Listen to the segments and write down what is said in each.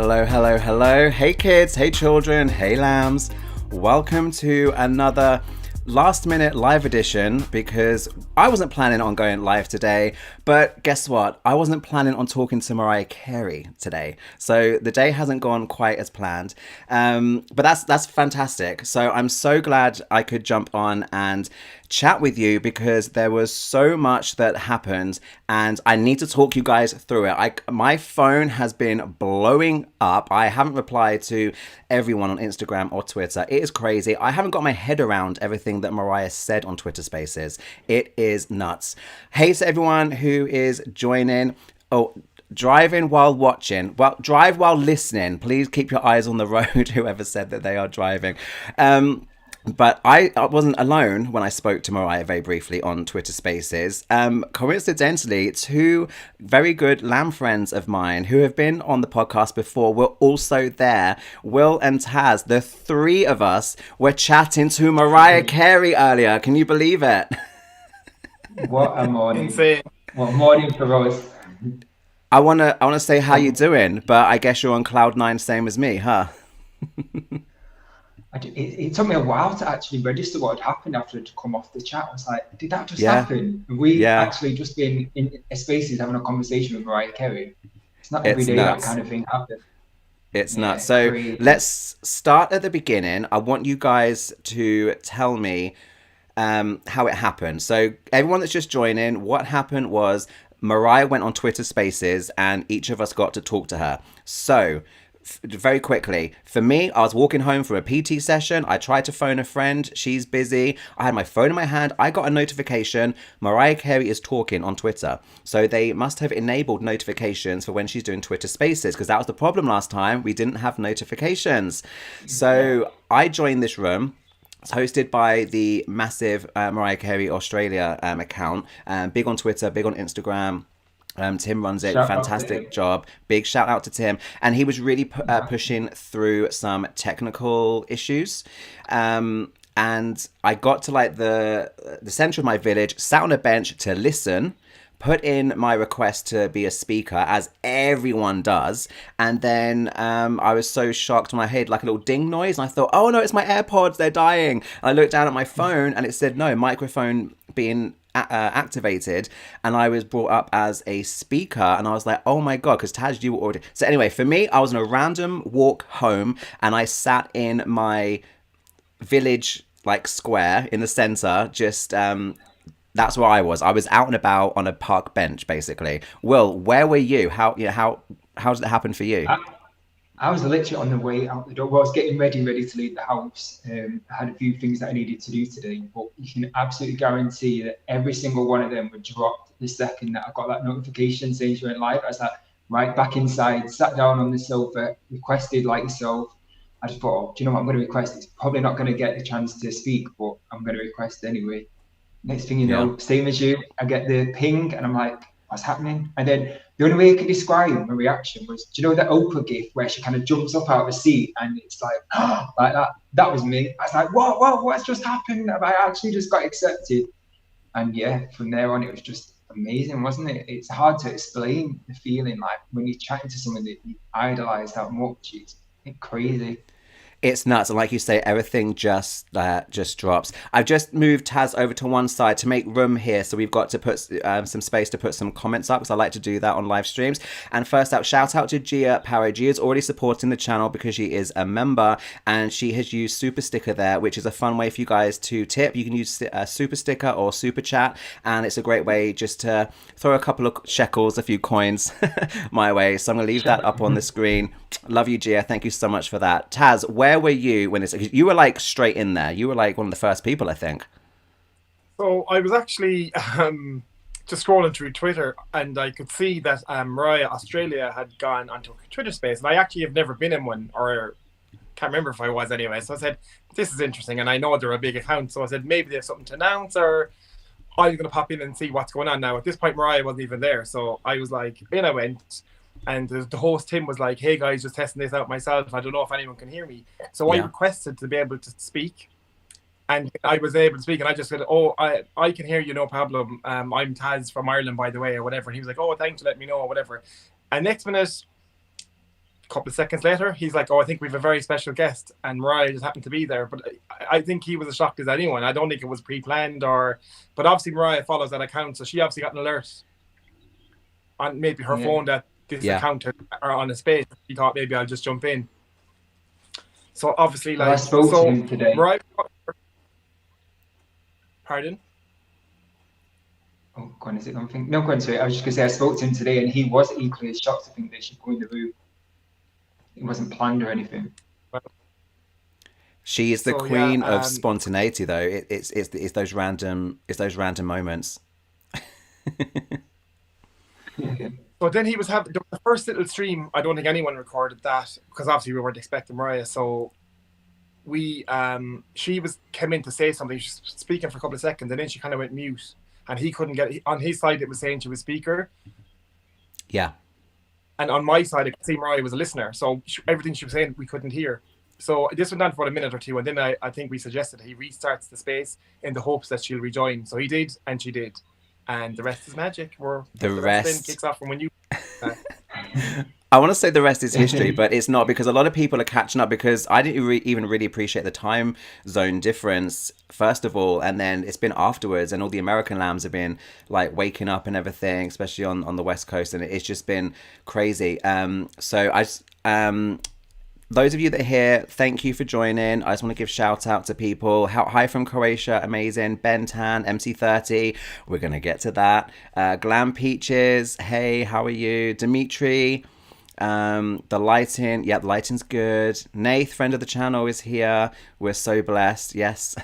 Hello, hello, hello. Hey kids, hey children, hey lambs. Welcome to another last minute live edition, because I wasn't planning on going live today, but guess what? I wasn't planning on talking to Mariah Carey today. So the day hasn't gone quite as planned. But that's fantastic. So I'm so glad I could jump on and chat with you, because there was so much that happened and I need to talk you guys through it. My phone has been blowing up. I haven't replied to everyone on Instagram or Twitter. It is crazy. I haven't got my head around everything that Mariah said on Twitter Spaces. It is nuts. Hey to everyone who is joining. Oh, driving while watching. Well, drive while listening. Please keep your eyes on the road, whoever said that they are driving. But I wasn't alone when I spoke to Mariah very briefly on Twitter Spaces. Coincidentally, two very good lamb friends of mine who have been on the podcast before were also there. Will and Taz, the three of us were chatting to Mariah Carey earlier. Can you believe it? What a morning. Insane. What a morning for us. I wanna say how you doing, but I guess you're on cloud nine, same as me, huh? It took me a while to actually register what had happened after it come off the chat. I was like, did that just happen? We actually just been in a spaces having a conversation with Mariah Carey. It's not every day that kind of thing happens. It's nuts. So let's start at the beginning. I want you guys to tell me how it happened. So everyone that's just joining, what happened was Mariah went on Twitter Spaces and each of us got to talk to her. So very quickly, for me, I was walking home from a PT session. I tried to phone a friend. She's busy. I had my phone in my hand. I got a notification. Mariah Carey is talking on Twitter. So they must have enabled notifications for when she's doing Twitter Spaces, because that was the problem last time. We didn't have notifications. So I joined this room. It's hosted by the massive Mariah Carey Australia account. Big on Twitter, big on Instagram. Tim runs it. Fantastic job. Big shout out to Tim. And he was really pushing through some technical issues. And I got to like the center of my village, sat on a bench to listen, put in my request to be a speaker, as everyone does. And then I was so shocked when I heard like a little ding noise. And I thought, oh no, it's my AirPods. They're dying. I looked down at my phone and it said, no, microphone being activated, and I was brought up as a speaker, and I was like, oh my god, because Taj, you were already. So anyway, for me, I was on a random walk home and I sat in my village like square in the center, just that's where I was out and about on a park bench basically. Will, where were you? How did it happen for you? I was literally on the way out the door. Well, I was getting ready to leave the house. I had a few things that I needed to do today, but you can absolutely guarantee that every single one of them would drop the second that I got that notification saying she went live. I was like, right back inside, sat down on the sofa, requested like yourself. I just thought, oh, do you know what I'm going to request? It's probably not going to get the chance to speak, but I'm going to request anyway. Next thing you know, same as you, I get the ping and I'm like, what's happening? And then the only way I could describe my reaction was, do you know that Oprah gif where she kind of jumps up out of a seat and it's like, like that? That was me. I was like, what's just happened? Have I actually just got accepted? And yeah, from there on, it was just amazing, wasn't it? It's hard to explain the feeling like when you're chatting to someone that you idolize that much. It's crazy. It's nuts, and like you say, everything just drops. I've just moved Taz over to one side to make room here, so we've got to put some space to put some comments up, because I like to do that on live streams. And first out, shout out to GAI Para. Gia is already supporting the channel because she is a member, and she has used Super Sticker there, which is a fun way for you guys to tip. You can use Super Sticker or Super Chat, and it's a great way just to throw a couple of shekels, a few coins my way. So I'm going to leave that up on the screen. Love you, Gia. Thank you so much for that. Taz, where were you when you were like straight in there? You were like one of the first people, I think. So I was actually just scrolling through Twitter, and I could see that Mariah Australia had gone onto a Twitter space, and I actually have never been in one, or can't remember if I was anyway. So I said, this is interesting, and I know they're a big account, so I said maybe they have something to announce, or I'm going to pop in and see what's going on now. At this point, Mariah wasn't even there, so I was like, in I went. And the host, Tim, was like, hey guys, just testing this out myself. I don't know if anyone can hear me. So I requested to be able to speak. And I was able to speak. And I just said, oh, I can hear you, no problem. I'm Taz from Ireland, by the way, or whatever. And he was like, oh, thanks for letting me know, or whatever. And next minute, couple of seconds later, he's like, "Oh, I think we have a very special guest," and Mariah just happened to be there. But I think he was as shocked as anyone. I don't think it was pre-planned but obviously Mariah follows that account, so she obviously got an alert on maybe her phone that this account are on a space. She thought maybe I'll just jump in. So obviously, like, I spoke to him today. Mariah, pardon? Oh, go on, is it something? No, go on, sorry. I was just going to say I spoke to him today, and he was equally as shocked to think that she'd go in the room. It wasn't planned or anything. She is the queen of spontaneity, though. It's those random moments. But then he was having the first little stream. I don't think anyone recorded that because obviously we weren't expecting Mariah. So we she came in to say something. She was speaking for a couple of seconds, and then she kind of went mute, and he couldn't get on his side. It was saying she was speaker. Yeah. And on my side, I could see Mariah was a listener. So everything she was saying, we couldn't hear. So this went on for about a minute or two. And then I think we suggested he restarts the space in the hopes that she'll rejoin. So he did, and she did. And the rest is magic. The rest then kicks off from when you... I want to say the rest is history, but it's not, because a lot of people are catching up because I didn't even really appreciate the time zone difference, first of all, and then it's been afterwards, and all the American lambs have been like waking up and everything, especially on the West Coast, and it's just been crazy. Those of you that are here, thank you for joining. I just want to give shout out to people. Hi from Croatia, amazing. Ben Tan, MC30, we're going to get to that. Glam Peaches, hey, how are you? Dimitri, the lighting, the lighting's good. Nath, friend of the channel, is here. We're so blessed, yes.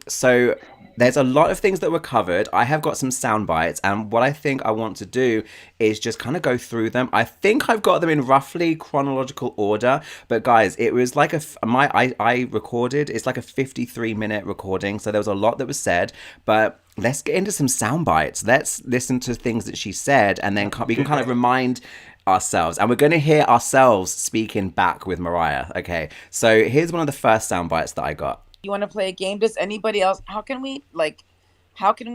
So there's a lot of things that were covered. I have got some sound bites, and what I think I want to do is just kind of go through them. I think I've got them in roughly chronological order, but guys, it was like I recorded, it's like a 53-minute recording, so there was a lot that was said, but let's get into some sound bites. Let's listen to things that she said, and then we can kind of remind ourselves, and we're going to hear ourselves speaking back with Mariah. Okay, so here's one of the first sound bites that I got. You want to play a game? Does anybody else? How can we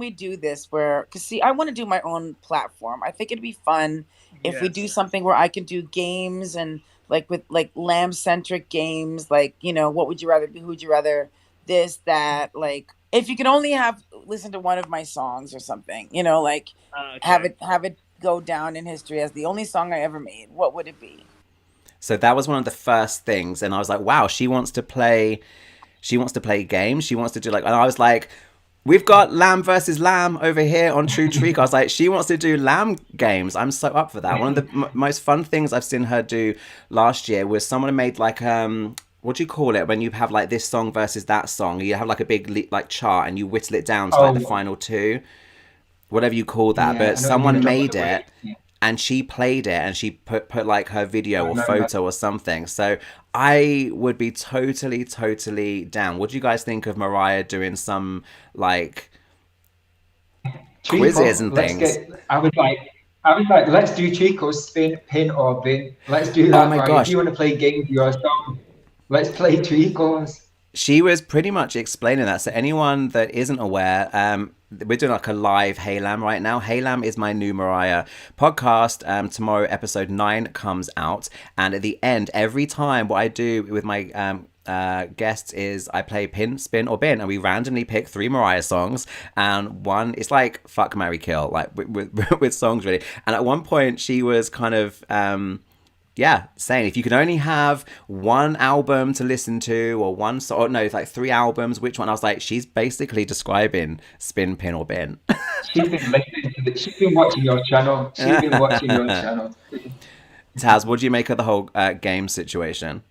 do this? Because see, I want to do my own platform. I think it'd be fun if we do something where I can do games and with lamb centric games, what would you rather be? Who would you rather? This, that, if you could only listen to one of my songs or something, okay. have it go down in history as the only song I ever made. What would it be? So that was one of the first things, and I was like, wow, she wants to play games. She wants to do and I was like, we've got Lamb versus Lamb over here on True Treek. I was like, she wants to do Lamb games. I'm so up for that. One of the most fun things I've seen her do last year was someone made what do you call it when you have this song versus that song? You have a big chart and you whittle it down to the final two, whatever you call that. But someone made it. And she played it, and she put her video or photo or something. So I would be totally down. What do you guys think of Mariah doing some quizzes and things? I was like, let's do Chico, spin, pin, or bin. Let's do that. Oh my gosh! If you want to play games with your song, let's play Chico's. She was pretty much explaining that. So anyone that isn't aware, we're doing a live Halam right now. Halam is my new Mariah podcast. Tomorrow, episode 9 comes out. And at the end, every time, what I do with my guests is I play pin, spin, or bin. And we randomly pick 3 Mariah songs. And one, it's like fuck, marry, kill, with songs really. And at one point, she was kind of... saying if you could only have one album to listen to or one song, or no, it's 3 albums, which one? I was like, she's basically describing spin, pin, or bin. She's been listening to she's been watching your channel. Taz, what do you make of the whole game situation?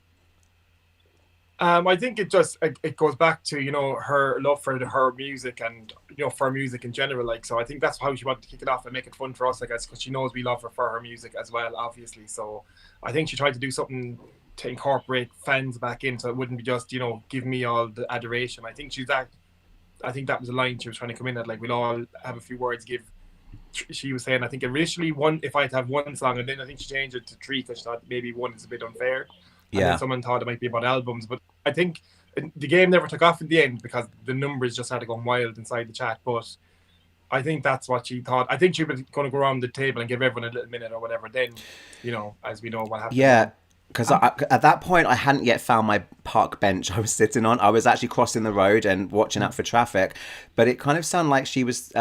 I think it goes back to her love for her music and for music in general. So I think that's how she wanted to kick it off and make it fun for us, I guess, because she knows we love her for her music as well, obviously. So I think she tried to do something to incorporate fans back in, so it wouldn't be just give me all the adoration. I think that was a line she was trying to come in at. We'll all have a few words. She was saying, I think initially if I had to have one song, and then I think she changed it to 3 because she thought maybe one is a bit unfair. And then someone thought it might be about albums, but I think the game never took off in the end because the numbers just started going wild inside the chat. But I think that's what she thought. I think she was going to go around the table and give everyone a little minute or whatever. Then, as we know what happened. Yeah. Because at that point, I hadn't yet found my park bench I was sitting on. I was actually crossing the road and watching out for traffic. But it kind of sounded like she was...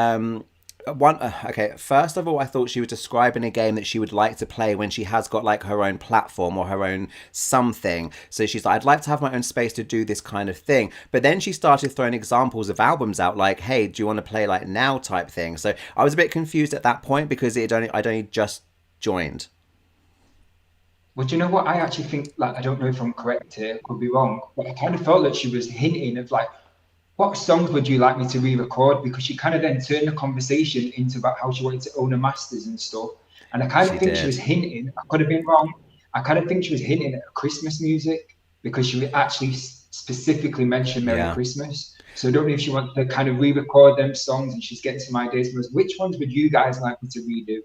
okay, first of all, I thought she was describing a game that she would like to play when she has got like her own platform or her own something. So she's like, I'd like to have my own space to do this kind of thing. But then she started throwing examples of albums out like, hey, do you want to play like now type thing? So I was a bit confused at that point because I'd only just joined. Well, do you know what? I actually think, like, I don't know if I'm correct here, could be wrong, but I kind of felt that she was hinting of like, what songs would you like me to re-record? Because she kind of then turned the conversation into about how she wanted to own her masters and stuff. And I kind of think she was hinting, I could have been wrong, I kind of think she was hinting at Christmas music because she would actually specifically mention Merry Christmas. So I don't know if she wants to kind of re-record them songs and she's getting some ideas from us. Which ones would you guys like me to redo?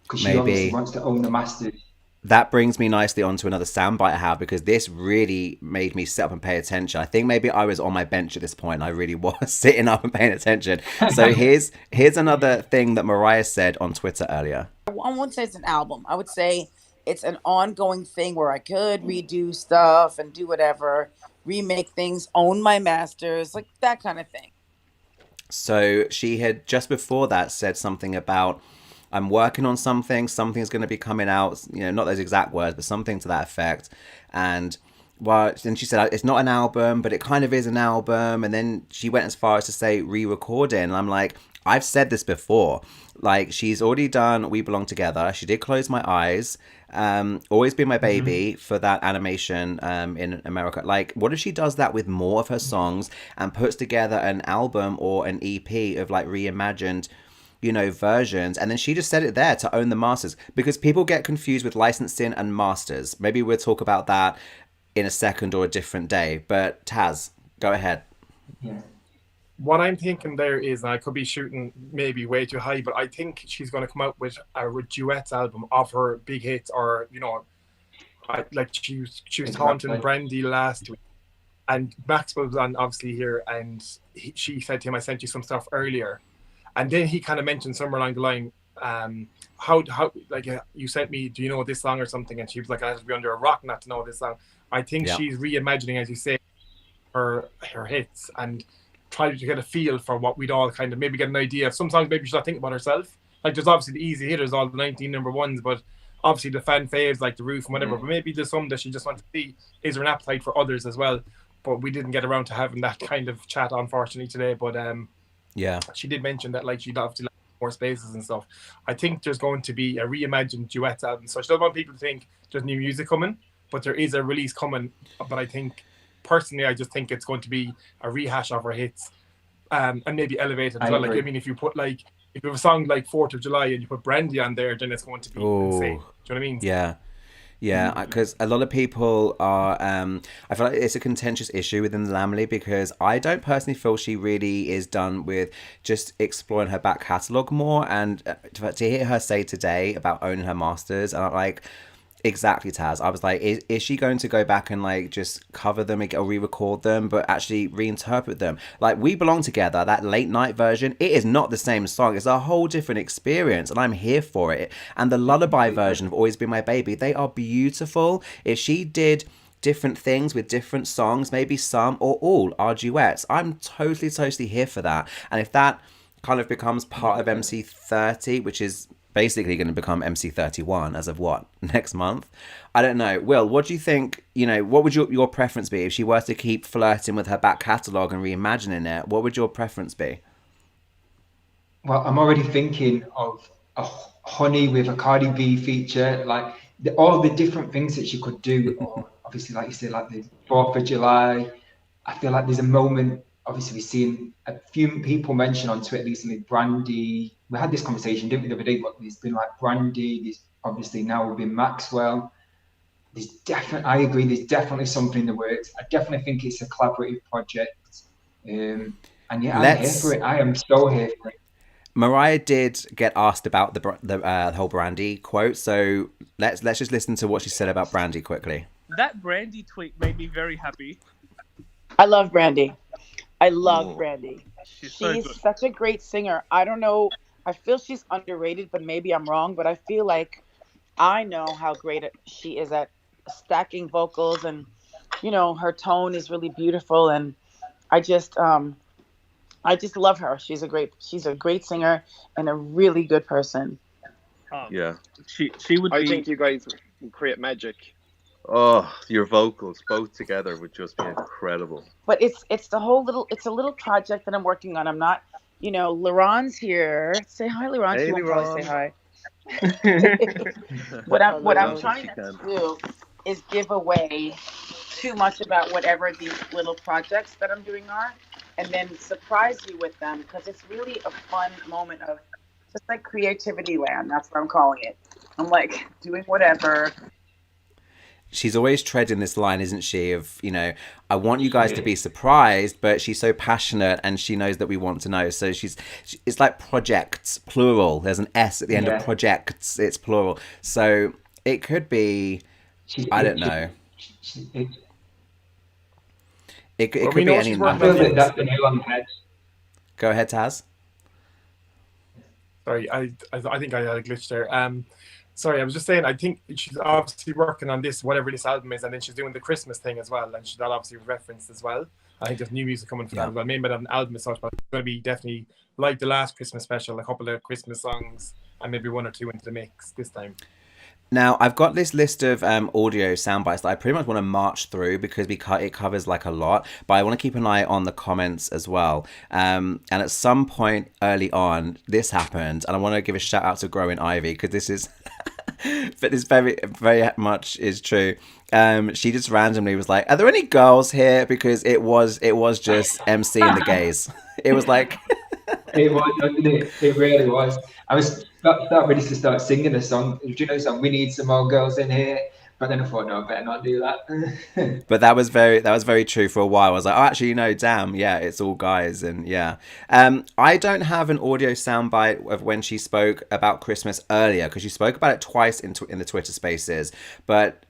Because she obviously wants to own the masters. That brings me nicely onto another soundbite I have because this really made me sit up and pay attention. I think maybe I was on my bench at this point and I really was sitting up and paying attention. So here's another thing that Mariah said on Twitter earlier. I wouldn't say it's an album. I would say it's an ongoing thing where I could redo stuff and do whatever, remake things, own my masters, like that kind of thing. So she had just before that said something about, I'm working on something's going to be coming out, not those exact words, but something to that effect. And then she said, it's not an album, but it kind of is an album. And then she went as far as to say re-recording. And I'm like, I've said this before. Like, she's already done We Belong Together. She did Close My Eyes. Always Been My Baby for that animation in America. Like, what if she does that with more of her songs and puts together an album or an EP of like reimagined versions, and then she just said it there to own the masters, because people get confused with licensing and masters. Maybe we'll talk about that in a second or a different day, but Taz, go ahead. What I'm thinking there is, and I could be shooting maybe way too high, but I think she's going to come out with a duets album of her big hits, or like she was taunting Brandy last week, and Maxwell was on obviously here, and she said to him, I sent you some stuff earlier. And then he kind of mentioned somewhere along the line, how like you sent me, do you know this song or something? And she was like, I have to be under a rock not to know this song. I think she's reimagining, as you say, her hits and trying to get a feel for what we'd all kind of maybe get an idea of. Some songs maybe she's not thinking about herself. Like there's obviously the easy hitters, all the 19 number ones, but obviously the fan faves like The Roof and whatever. But maybe there's some that she just wants to see. Is there an appetite for others as well? But we didn't get around to having that kind of chat, unfortunately, today. But she did mention that like she'd obviously like more spaces and stuff. I think there's going to be a reimagined duets album. So I still want people to think there's new music coming, but there is a release coming. But I think personally, I just think it's going to be a rehash of her hits, and maybe elevated as well. Like, I mean, if you have a song like 4th of July and you put Brandy on there, then it's going to be insane. Do you know what I mean? Yeah, because a lot of people are, I feel like it's a contentious issue within the Lamley, because I don't personally feel she really is done with just exploring her back catalogue more. And to hear her say today about owning her masters, and I'm like, exactly, Taz. I was like, is she going to go back and like just cover them or re-record them, but actually reinterpret them? Like We Belong Together, that late night version, it is not the same song. It's a whole different experience, and I'm here for it. And the lullaby version of Always Been My Baby, they are beautiful. If she did different things with different songs, maybe some or all are duets, I'm totally here for that. And if that kind of becomes part of MC30, which is basically going to become MC31 as of next month, I don't know. Will, what do you think? What would your preference be if she were to keep flirting with her back catalogue and reimagining it? What would your preference be? Well, I'm already thinking of a Honey with a Cardi B feature, like all the different things that she could do. Or obviously, like you said, like the 4th of July. I feel like there's a moment. Obviously, we've seen a few people mention on Twitter recently, Brandy. We had this conversation, didn't we, the other day? But there's been like Brandy. There's obviously now we've been Maxwell. I agree. There's definitely something in the works. I definitely think it's a collaborative project. And yeah, I'm here for it. I am so here for it. Mariah did get asked about the whole Brandy quote, so let's just listen to what she said about Brandy quickly. That Brandy tweet made me very happy. I love Brandy. I love Brandy. She's so She's good. such a great singer. I don't know. I feel she's underrated, but maybe I'm wrong. But I feel like I know how great she is at stacking vocals, and her tone is really beautiful, and I just I just love her. She's a great singer and a really good person. Yeah, she would I be. think you guys will create magic. Oh, your vocals both together would just be incredible. But it's a little project that I'm working on. I'm not, Laron's here. Say hi, Laron. Hey, She won't probably say Ron. hi. Hello. What I'm Don't think trying she not can. to do is give away too much about whatever these little projects that I'm doing are, and then surprise you with them, because it's really a fun moment of just like creativity land. That's what I'm calling it. I'm like doing whatever. She's always treading this line, isn't she? Of, I want you guys to be surprised, but she's so passionate and she knows that we want to know. So it's like projects, plural. There's an S at the end of projects. It's plural. So it could be, I don't know. It could be any I number feel of that things. that's the nail on the head. Go ahead, Taz. Sorry, I think I had a glitch there. Sorry, I was just saying, I think she's obviously working on whatever this album is, and then she's doing the Christmas thing as well, and that obviously was referenced as well. I think there's new music coming for that as well. Maybe not an album as such, but it's going to be definitely like the last Christmas special, a couple of Christmas songs, and maybe one or two into the mix this time. Now, I've got this list of audio sound bites that I pretty much want to march through because it covers like a lot, but I want to keep an eye on the comments as well. And at some point early on, this happened, and I want to give a shout out to Growing Ivy because this is, but this very, very much is true. She just randomly was like, "Are there any girls here?" Because it was just MC and the gays. It was like. It was, wasn't it? It really was. I was about ready to start singing a song. Do you know the song? We need some more girls in here. But then I thought, no, I better not do that. But that was very true for a while. I was like, oh, actually, damn, yeah, it's all guys, and yeah. I don't have an audio soundbite of when she spoke about Christmas earlier because she spoke about it twice in the Twitter Spaces. But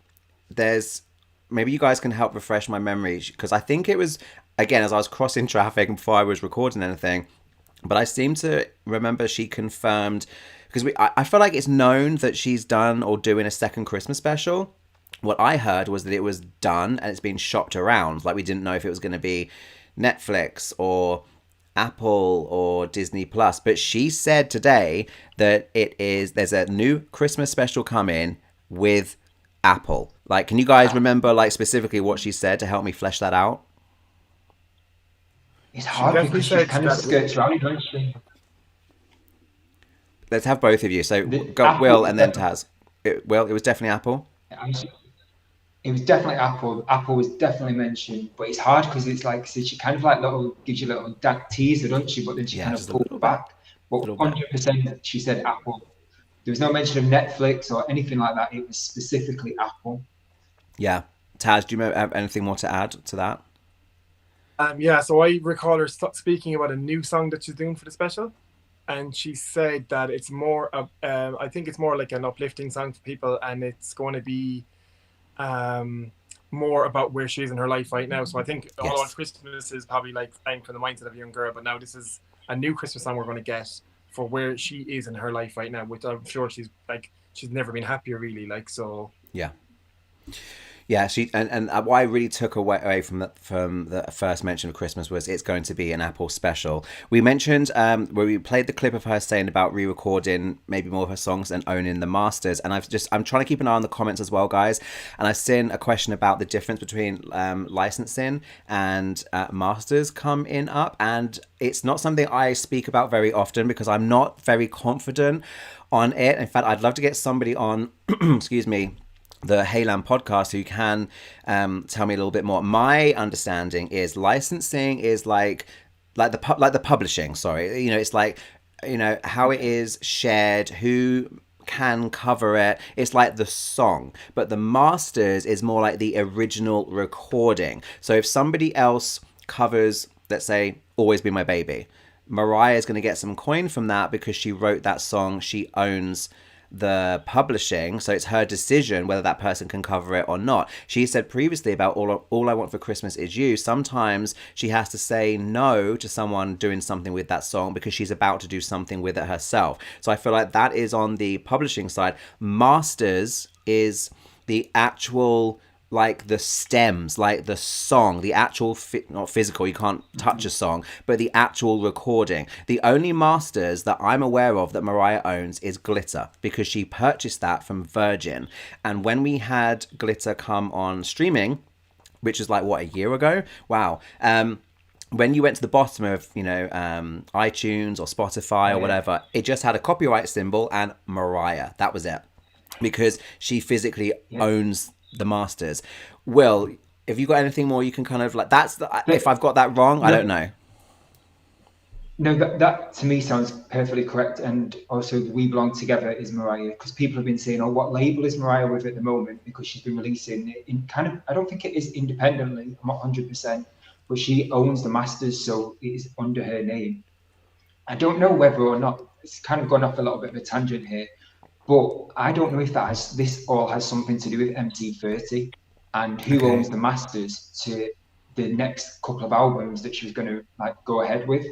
maybe you guys can help refresh my memory because I think it was again as I was crossing traffic and before I was recording anything. But I seem to remember she confirmed, because I feel like it's known that she's done or doing a second Christmas special. What I heard was that it was done and it's been shopped around. Like we didn't know if it was going to be Netflix or Apple or Disney Plus. But she said today that there's a new Christmas special coming with Apple. Like, can you guys remember like specifically what she said to help me flesh that out? It's hard because she kind of skirts around, don't she? Let's have both of you. So go Will and then Taz. Will, it was definitely Apple? It was definitely Apple. Apple was definitely mentioned, but it's hard because it's like, so she kind of like gives you a little teaser, doesn't she? But then she kind of pulled back. But 100% she said Apple. There was no mention of Netflix or anything like that. It was specifically Apple. Yeah. Taz, do you have anything more to add to that? Yeah, so I recall her speaking about a new song that she's doing for the special, and she said that it's more of, I think it's more like an uplifting song for people, and it's going to be more about where she is in her life right now. So I think all on Christmas is probably like playing from the mindset of a young girl, but now this is a new Christmas song we're going to get for where she is in her life right now, which I'm sure she's never been happier really. Like, so yeah. Yeah, she and what I really took away from the first mention of Christmas was it's going to be an Apple special. We mentioned where we played the clip of her saying about re-recording maybe more of her songs and owning the masters. And I'm trying to keep an eye on the comments as well, guys. And I've seen a question about the difference between licensing and masters coming up, and it's not something I speak about very often because I'm not very confident on it. In fact, I'd love to get somebody on, excuse me, the Halam podcast who can tell me a little bit more. My understanding is licensing is like the publishing. Sorry, it's like how it is shared, who can cover it. It's like the song, but the masters is more like the original recording. So if somebody else covers, let's say, "Always Be My Baby," Mariah is going to get some coin from that because she wrote that song. She owns the publishing, so it's her decision whether that person can cover it or not. She said previously about all I Want for Christmas Is You, sometimes she has to say no to someone doing something with that song because she's about to do something with it herself. So I feel like that is on the publishing side. Masters is the actual, like the stems, like the song, the actual not physical, you can't touch a song, but the actual recording. The only masters that I'm aware of that Mariah owns is Glitter, because she purchased that from Virgin. And when we had Glitter come on streaming, which is like what, a year ago, wow, when you went to the bottom of, you know, iTunes or Spotify or whatever, it just had a copyright symbol and Mariah. That was it, because she physically owns the masters. Will, if you got anything more, you can kind of like, that's the, if I've got that wrong, I don't know. No, that to me sounds perfectly correct. And also, We Belong Together is Mariah, because people have been saying, oh, what label is Mariah with at the moment? Because she's been releasing it in kind of, I don't think it is independently, I'm not 100%, but she owns the masters, so it is under her name. I don't know whether or not, it's kind of gone off a little bit of a tangent here, but I don't know if this all has something to do with MT30 and who owns the masters to the next couple of albums that she was going to like go ahead with.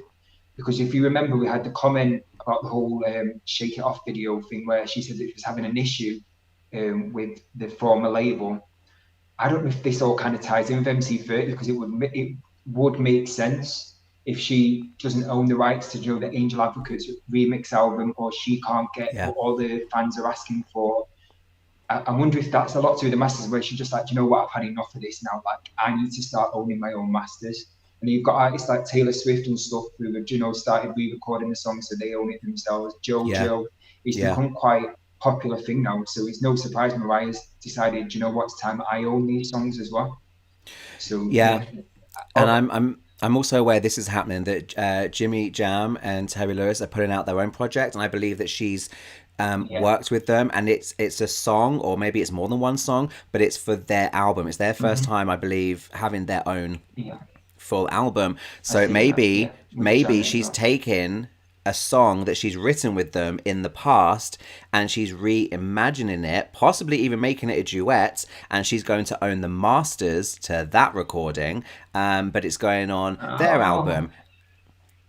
Because if you remember, we had the comment about the whole Shake It Off video thing where she said that she was having an issue with the former label. I don't know if this all kind of ties in with MC30, because it would make sense if she doesn't own the rights to, you know, the Angel Advocates remix album, or she can't get what all the fans are asking for. I wonder if that's a lot to do with the masters, where she's just like, you know what, I've had enough of this now. Like, I need to start owning my own masters. And you've got artists like Taylor Swift and stuff who have, you know, started re-recording the songs so they own it themselves. JoJo, it's become quite a popular thing now. So it's no surprise Mariah's decided, you know what, it's time I own these songs as well. So and I'm also aware this is happening, that Jimmy Jam and Terry Lewis are putting out their own project, and I believe that she's worked with them, and it's a song, or maybe it's more than one song, but it's for their album. It's their first time, I believe, having their own full album. So maybe she's taken a song that she's written with them in the past and she's reimagining it, possibly even making it a duet, and she's going to own the masters to that recording, but it's going on their album.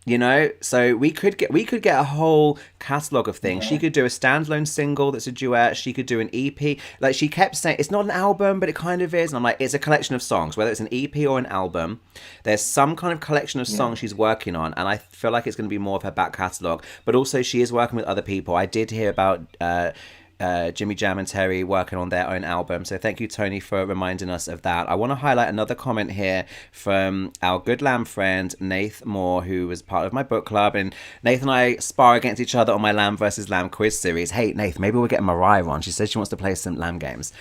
You know, so we could get a whole catalog of things. She could do a standalone single that's a duet. She could do an EP. Like, she kept saying it's not an album, but it kind of is. And I'm like, it's a collection of songs, whether it's an EP or an album. There's some kind of collection of songs she's working on, and I feel like it's going to be more of her back catalog. But also, she is working with other people. I did hear about Jimmy Jam and Terry working on their own album. So thank you, Tony, for reminding us of that. I want to highlight another comment here from our good Lamb friend, Nath Moore, who was part of my book club. And Nath and I spar against each other on my Lamb versus Lamb quiz series. Hey, Nath, maybe we'll get Mariah on. She says she wants to play some Lamb games.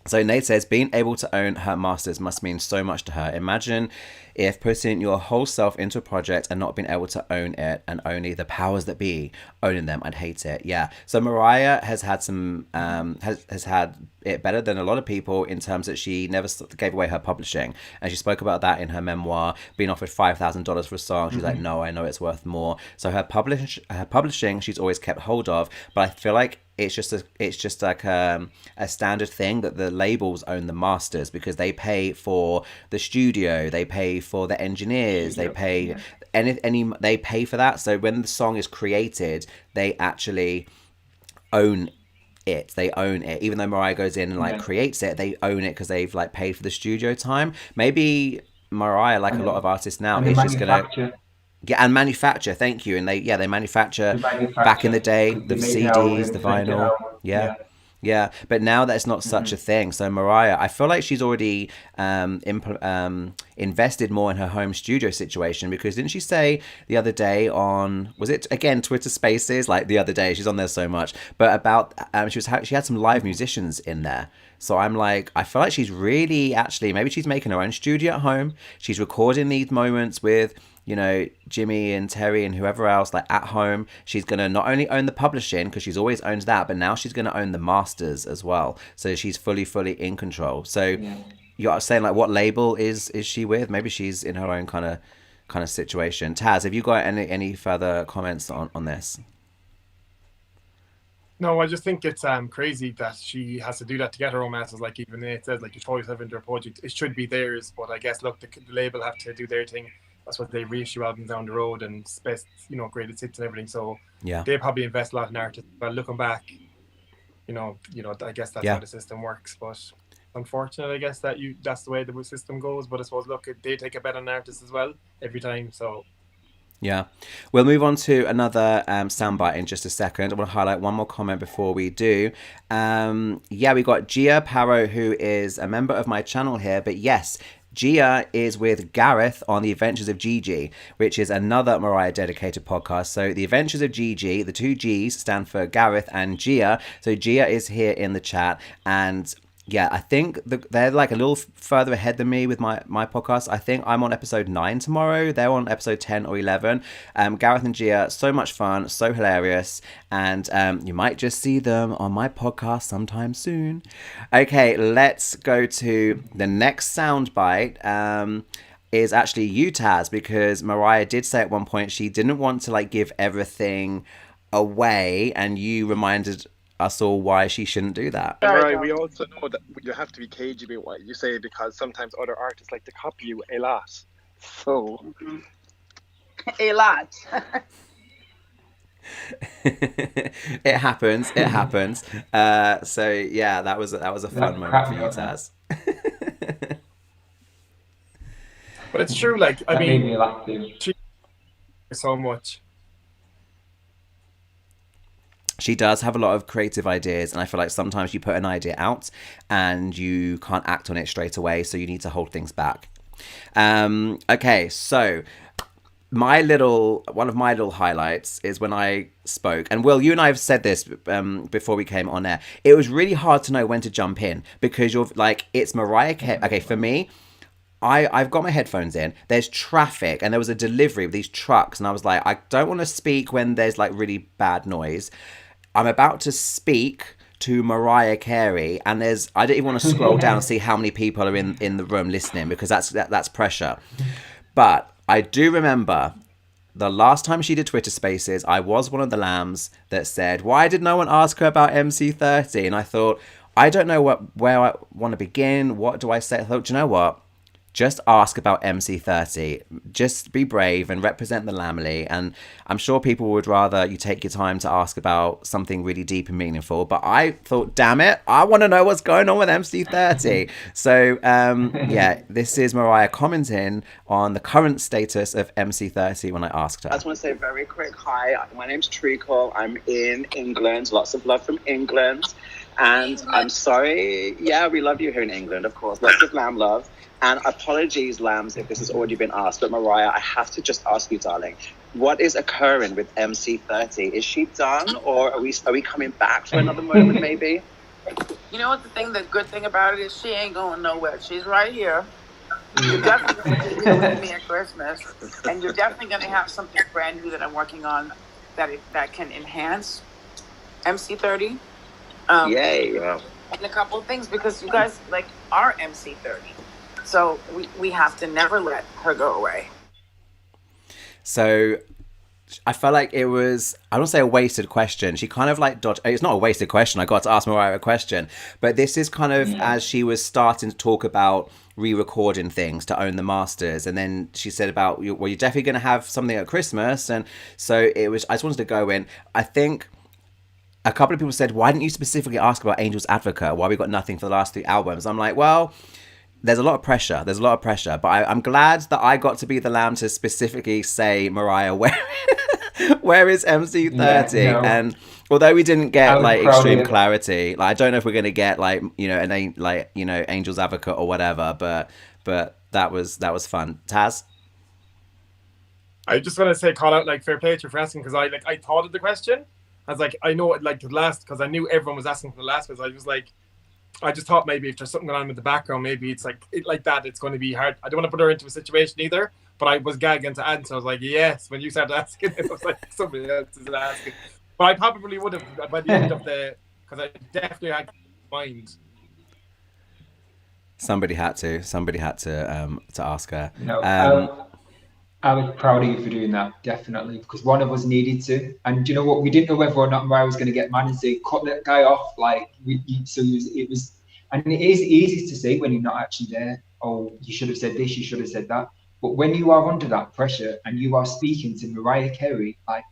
So Nate says, being able to own her masters must mean so much to her. Imagine if putting your whole self into a project and not being able to own it, and only the powers that be owning them. I'd hate it. Yeah. So Mariah has had some, has had it better than a lot of people in terms that she never gave away her publishing. And she spoke about that in her memoir, being offered $5,000 for a song. She's like, no, I know it's worth more. So her publishing, she's always kept hold of. But I feel like it's just like a standard thing that the labels own the masters, because they pay for the studio, they pay for the engineers, they pay they pay for that. So when the song is created, they actually own it. They own it. Even though Mariah goes in and like creates it, they own it because they've like paid for the studio time. Maybe Mariah, like a lot of artists now, is just gonna and manufacture. Thank you. And they manufacture back in the day, the CDs, the vinyl. Yeah. But now that's not such a thing. So Mariah, I feel like she's already invested more in her home studio situation, because didn't she say the other day on, was it again Twitter Spaces, like the other day, she's on there so much, but about she had some live musicians in there. So I'm like, I feel like she's really actually, maybe she's making her own studio at home. She's recording these moments with, you know, Jimmy and Terry and whoever else, like at home. She's going to not only own the publishing, because she's always owned that, but now she's going to own the masters as well. So she's fully in control. So you're saying, like, what label is she with? Maybe she's in her own kind of situation. Taz, have you got any further comments on this? No, I just think it's crazy that she has to do that to get her own masters. Like even Nate says, like you throw yourself into a project, it should be theirs. But I guess look, the label have to do their thing. That's what they reissue albums down the road and best, greatest hits and everything. So Yeah. they probably invest a lot in artists. But looking back, I guess that's how the system works. But unfortunate, I guess that's the way the system goes. But I suppose look, they take a bet on artists as well every time. So. Yeah, we'll move on to another soundbite in just a second. I want to highlight one more comment before we do. We got GAI Para, who is a member of my channel here. But yes, Gia is with Gareth on The Adventures of Gigi, which is another Mariah dedicated podcast. So The Adventures of Gigi, the two G's stand for Gareth and Gia. So Gia is here in the chat, and yeah, I think they're like a little further ahead than me with my podcast. I think I'm on episode 9 tomorrow. They're on episode 10 or 11. Gareth and Gia, so much fun, so hilarious. And you might just see them on my podcast sometime soon. Okay, let's go to the next soundbite. Is actually UTAS, because Mariah did say at one point she didn't want to like give everything away, and you reminded us all why she shouldn't do that. Right, we also know that you have to be cagey about what you say, because sometimes other artists like to copy you a lot. So a lot. It happens. So yeah, that was a fun moment for you, Taz. But it's true, like I mean, made me laugh too. So much. She does have a lot of creative ideas, and I feel like sometimes you put an idea out and you can't act on it straight away, so you need to hold things back. Okay, so one of my little highlights is when I spoke, and Will, you and I have said this before we came on air. It was really hard to know when to jump in, because you're like, it's Mariah Carey. Okay, for me, I've got my headphones in, there's traffic, and there was a delivery of these trucks, and I was like, I don't want to speak when there's like really bad noise. I'm about to speak to Mariah Carey, and I don't even want to scroll down and see how many people are in the room listening, because that's pressure. But I do remember the last time she did Twitter Spaces, I was one of the lambs that said, why did no one ask her about MC30? And I thought, I don't know where I want to begin. What do I say? I thought, do you know what? Just ask about MC30. Just be brave and represent the Lamely. And I'm sure people would rather you take your time to ask about something really deep and meaningful. But I thought, damn it, I want to know what's going on with MC30. So, this is Mariah commenting on the current status of MC30 when I asked her. I just want to say a very quick hi. My name's Treacle. I'm in England. Lots of love from England. And I'm sorry. Yeah, we love you here in England, of course. Lots of lamb love. And apologies, lambs, if this has already been asked. But Mariah, I have to just ask you, darling, what is occurring with MC30? Is she done, or are we coming back for another moment, maybe? You know what the good thing about it is? She ain't going nowhere. She's right here. You're definitely going to be here with me at Christmas, and you're definitely going to have something brand new that I'm working on that can enhance MC30. Yay! And a couple of things, because you guys are MC30. So we have to never let her go away. So I felt like it was, I don't say a wasted question. She kind of dodged. It's not a wasted question. I got to ask Mariah a question. But this is kind of as she was starting to talk about re-recording things to own the masters. And then she said about, you're definitely going to have something at Christmas. And so I just wanted to go in. I think a couple of people said, why didn't you specifically ask about Angel's Advocate? Why we got nothing for the last 3 albums? I'm like, well, there's a lot of pressure. But I'm glad that I got to be the lamb to specifically say, Mariah, where is MC30? Yeah, no. And although we didn't get extreme clarity, I don't know if we're going to get Angel's Advocate or whatever, but that was fun. Taz? I just want to say, call out fair play to you for asking, because I thought of the question. I was like, I know it the last, because I knew everyone was asking for the last, because I was like, I just thought maybe if there's something going on in the background, maybe it's like that, it's going to be hard. I don't want to put her into a situation either, but I was gagging to answer. I was like, yes, when you started asking, it was like somebody else is asking. But I probably would have by the end of because I definitely had mind. Somebody had to ask her. No, I was proud of you for doing that, definitely, because one of us needed to. And you know what? We didn't know whether or not Mariah was going to get mad and say, cut that guy off. Like, it was, and it is easy to say when you're not actually there, oh, you should have said this, you should have said that. But when you are under that pressure and you are speaking to Mariah Carey, like,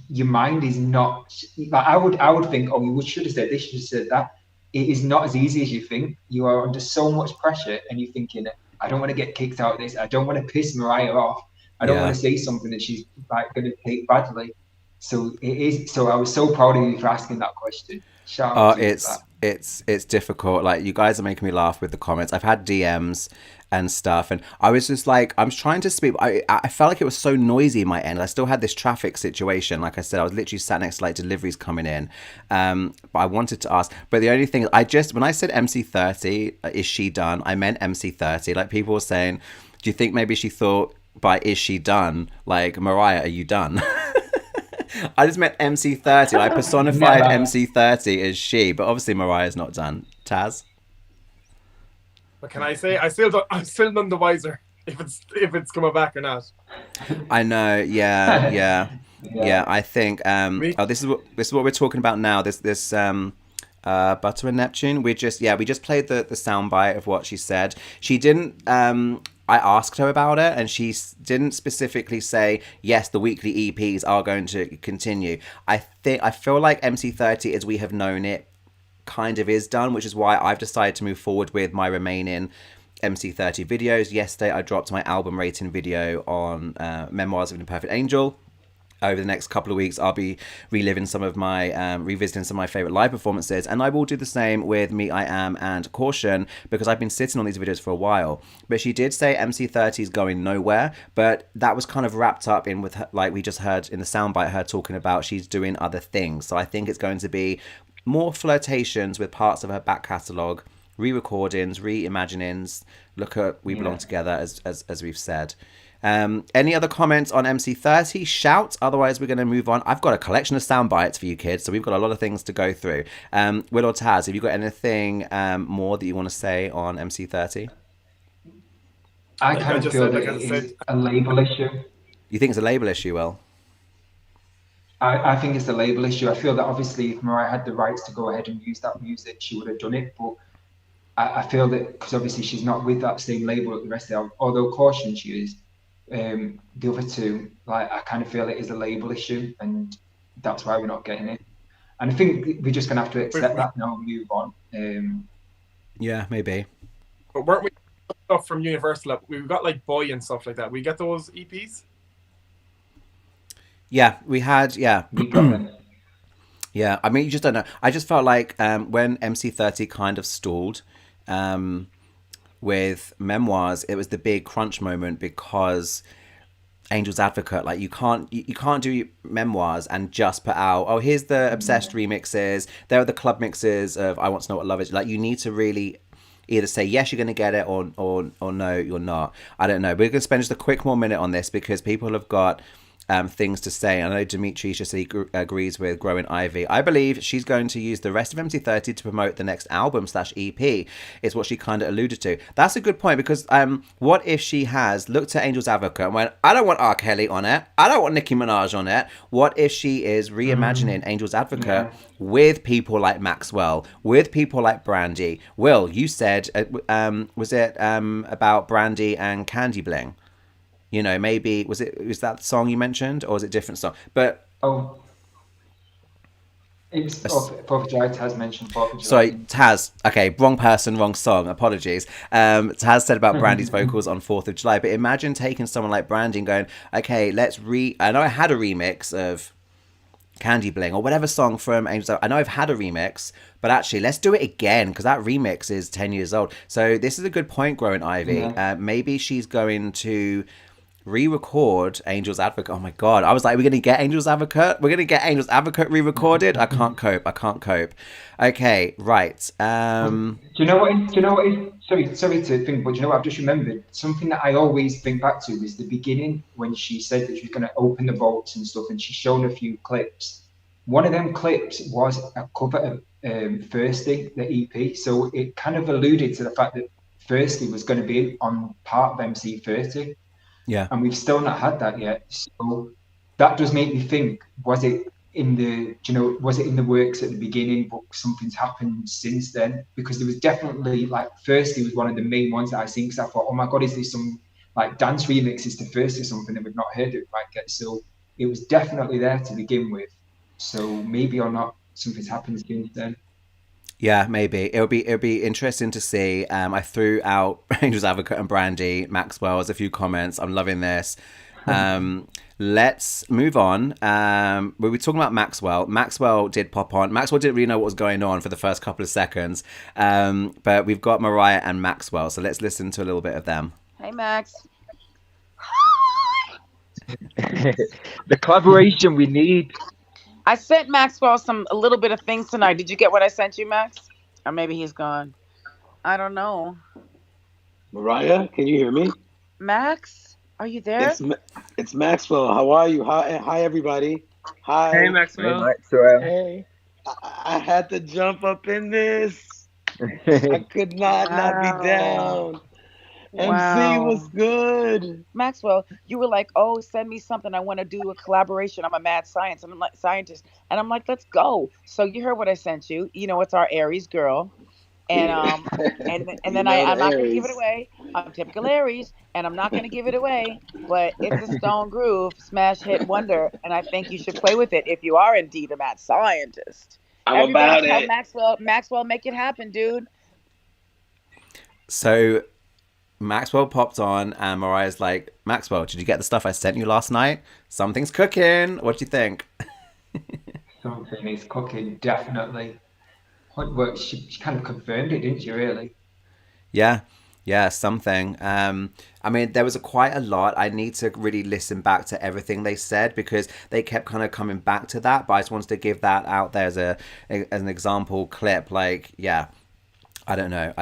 your mind is not, like, I would think, oh, you should have said this, you should have said that. It is not as easy as you think. You are under so much pressure and you're thinking, I don't want to get kicked out of this. I don't want to piss Mariah off. I don't want to say something that she's like going to take badly. So it is. So I was so proud of you for asking that question. Shout out to you for that. It's difficult. Like, you guys are making me laugh with the comments. I've had DMs and stuff, and I was just like, I'm trying to speak. I felt like it was so noisy in my end. I still had this traffic situation. Like I said, I was literally sat next to like deliveries coming in. But I wanted to ask. But the only thing when I said MC30, is she done? I meant MC30. Like, people were saying, do you think maybe she thought by is she done? Like, Mariah, are you done? I just meant MC30. I personified MC30 as she, but obviously Mariah's not done. Taz? What can I say? I'm still none the wiser if it's coming back or not. I know. Yeah. I think. This is what we're talking about now. This Butter and Neptune. We just played the soundbite of what she said. She didn't. I asked her about it, and she didn't specifically say yes. The weekly EPs are going to continue. I feel like MC30, as we have known it, kind of is done, which is why I've decided to move forward with my remaining MC30 videos. Yesterday I dropped my album rating video on Memoirs of an Imperfect Angel. Over the next couple of weeks I'll be revisiting some of my favorite live performances, and I will do the same with Me I Am and Caution, because I've been sitting on these videos for a while. But she did say MC30 is going nowhere, but that was kind of wrapped up in with her, like we just heard in the soundbite, her talking about she's doing other things. So I think it's going to be more flirtations with parts of her back catalogue, re-recordings, reimaginings. Look at We Belong Together, as we've said. Any other comments on MC30? Shout. Otherwise, we're going to move on. I've got a collection of sound bites for you kids, so we've got a lot of things to go through. Will or Taz, have you got anything more that you want to say on MC30? I kind of feel that it's a label issue. You think it's a label issue, Will? I think it's a label issue. I feel that obviously if Mariah had the rights to go ahead and use that music, she would have done it. But I feel that because obviously she's not with that same label at the rest of them, although Caution she is, the other two, like, I kind of feel it is a label issue, and that's why we're not getting it. And I think we're just going to have to accept that now and move on. Yeah, maybe. But weren't we stuff from Universal? We've got like Boy and stuff like that. We get those EPs? Yeah, we had, yeah. Yeah, I mean, you just don't know. I just felt like when MC30 kind of stalled with Memoirs, it was the big crunch moment, because Angel's Advocate, like, you can't do Memoirs and just put out, oh, here's the Obsessed remixes, there are the club mixes of I Want to Know What Love Is. Like, you need to really either say yes, you're going to get it, or no, you're not. I don't know. We're going to spend just a quick more minute on this, because people have got things to say. I know Dimitri just agrees with Growing Ivy. I believe she's going to use the rest of MC30 to promote the next album / EP, is what she kind of alluded to. That's a good point, because what if she has looked at Angel's Advocate and went, I don't want R. Kelly on it, I don't want Nicki Minaj on it. What if she is reimagining Angel's Advocate with people like Maxwell, with people like Brandy? Will, you said, was it about Brandy and Candy Bling? You know, maybe was that the song you mentioned, or was it a different song? But it was Prophet Jai. Taz mentioned Prophet Jai. Sorry, Taz. Okay, wrong person, wrong song. Apologies. Taz said about Brandy's vocals on 4th of July, but imagine taking someone like Brandy and going, okay, I know I had a remix of Candy Bling or whatever song from Angels. I know I've had a remix, but actually let's do it again, because that remix is 10 years old. So this is a good point, Growing Ivy. Maybe she's going to re-record Angel's Advocate. Oh my god, I was like, we're gonna get Angel's Advocate re-recorded. I can't cope. Okay, right. Do you know what is sorry to think, but you know what, I've just remembered something that I always think back to is the beginning, when she said that she was going to open the vaults and stuff, and she's shown a few clips. One of them clips was a cover of Thirsty, the EP, so it kind of alluded to the fact that Thirsty was going to be on part of MC30. Yeah. And we've still not had that yet. So that does make me think, was it in the works at the beginning, but something's happened since then? Because there was definitely, like, Thirsty was one of the main ones that I seen, because I thought, oh my God, is this some like dance remixes to Thirsty, something that we've not heard it quite yet? So it was definitely there to begin with. So maybe or not, something's happened since then. Yeah, maybe it'll be interesting to see. I threw out Angel's Advocate and Brandy, Maxwell as a few comments. I'm loving this. Let's move on. We were talking about Maxwell. Maxwell did pop on. Maxwell didn't really know what was going on for the first couple of seconds. But we've got Mariah and Maxwell, so let's listen to a little bit of them. Hey, Max. The collaboration we need. I sent Maxwell a little bit of things tonight. Did you get what I sent you, Max? Or maybe he's gone. I don't know. Mariah, can you hear me? Max, are you there? It's Maxwell. How are you? Hi, everybody. Hi. Hey, Maxwell. Hey, Maxwell. Hey. I had to jump up in this. I could not be down. MC was good. Maxwell, you were like, oh, send me something. I want to do a collaboration. I'm a mad scientist. And I'm like, scientist. And I'm like, let's go. So you heard what I sent you. You know, it's our Aries girl. And and then I'm not going to give it away. I'm typical Aries, and I'm not going to give it away. But it's a stone groove, smash hit wonder, and I think you should play with it if you are indeed a mad scientist. Everybody tell Maxwell, make it happen, dude. So Maxwell popped on, and Mariah's like, Maxwell, did you get the stuff I sent you last night? Something's cooking. What do you think? Something is cooking, definitely. Well, she kind of confirmed it, didn't she, really? Yeah, something. I mean, there was quite a lot. I need to really listen back to everything they said, because they kept kind of coming back to that. But I just wanted to give that out there as an example clip. Like, yeah, I don't know.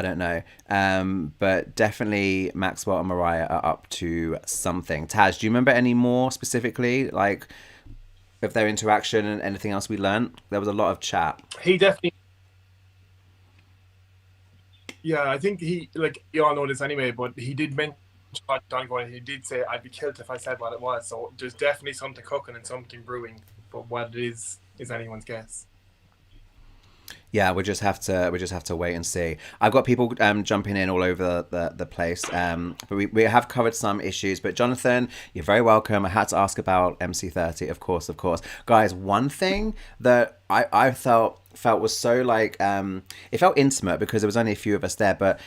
But definitely Maxwell and Mariah are up to something. Taz, do you remember any more specifically, like, of their interaction and anything else we learned? There was a lot of chat. He definitely. Yeah, I think you all know this anyway, but he did mention Donegal. He did say, I'd be killed if I said what it was. So there's definitely something cooking and something brewing, but what it is anyone's guess. Yeah, we just have to wait and see. I've got people jumping in all over the place, but we have covered some issues. But Jonathan, you're very welcome. I had to ask about MC30, of course, guys. One thing that I felt was so like it felt intimate, because there was only a few of us there, but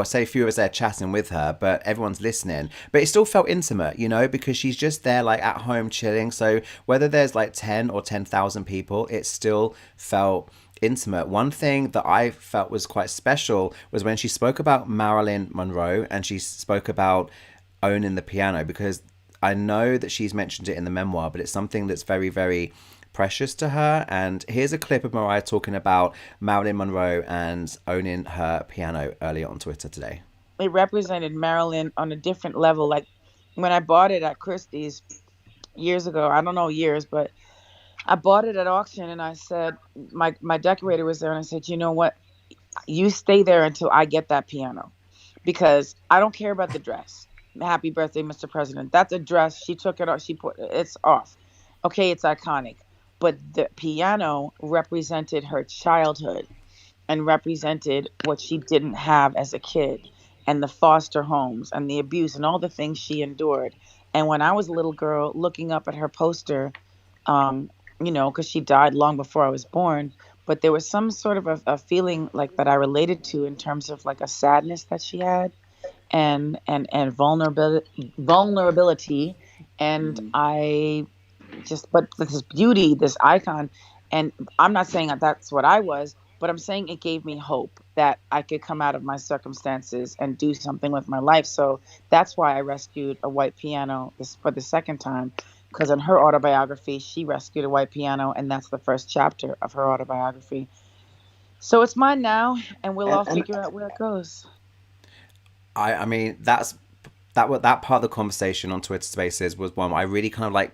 say a few of us there chatting with her, but everyone's listening. But it still felt intimate, you know, because she's just there like at home chilling. So whether there's like 10 or 10,000 people, it still felt intimate. One thing that I felt was quite special was when she spoke about Marilyn Monroe, and she spoke about owning the piano, because I know that she's mentioned it in the memoir, but it's something that's very, very precious to her. And here's a clip of Mariah talking about Marilyn Monroe and owning her piano earlier on Twitter today. It represented Marilyn on a different level. Like when I bought it at Christie's years ago, I don't know years, but I bought it at auction, and I said, my decorator was there, and I said, you know what? You stay there until I get that piano, because I don't care about the dress. Happy birthday, Mr. President. That's a dress. She took it off. It's off. Okay, it's iconic. But the piano represented her childhood and represented what she didn't have as a kid, and the foster homes and the abuse and all the things she endured. And when I was a little girl looking up at her poster, you know, because she died long before I was born, but there was some sort of a feeling like that I related to, in terms of like a sadness that she had, and vulnerability. And I just, but this beauty, this icon, and I'm not saying that that's what I was, but I'm saying it gave me hope that I could come out of my circumstances and do something with my life. So that's why I rescued a white piano for the second time, because in her autobiography, she rescued a white piano, and that's the first chapter of her autobiography. So it's mine now, and we'll all figure out where it goes. I mean, that part of the conversation on Twitter Spaces was one where I really kind of like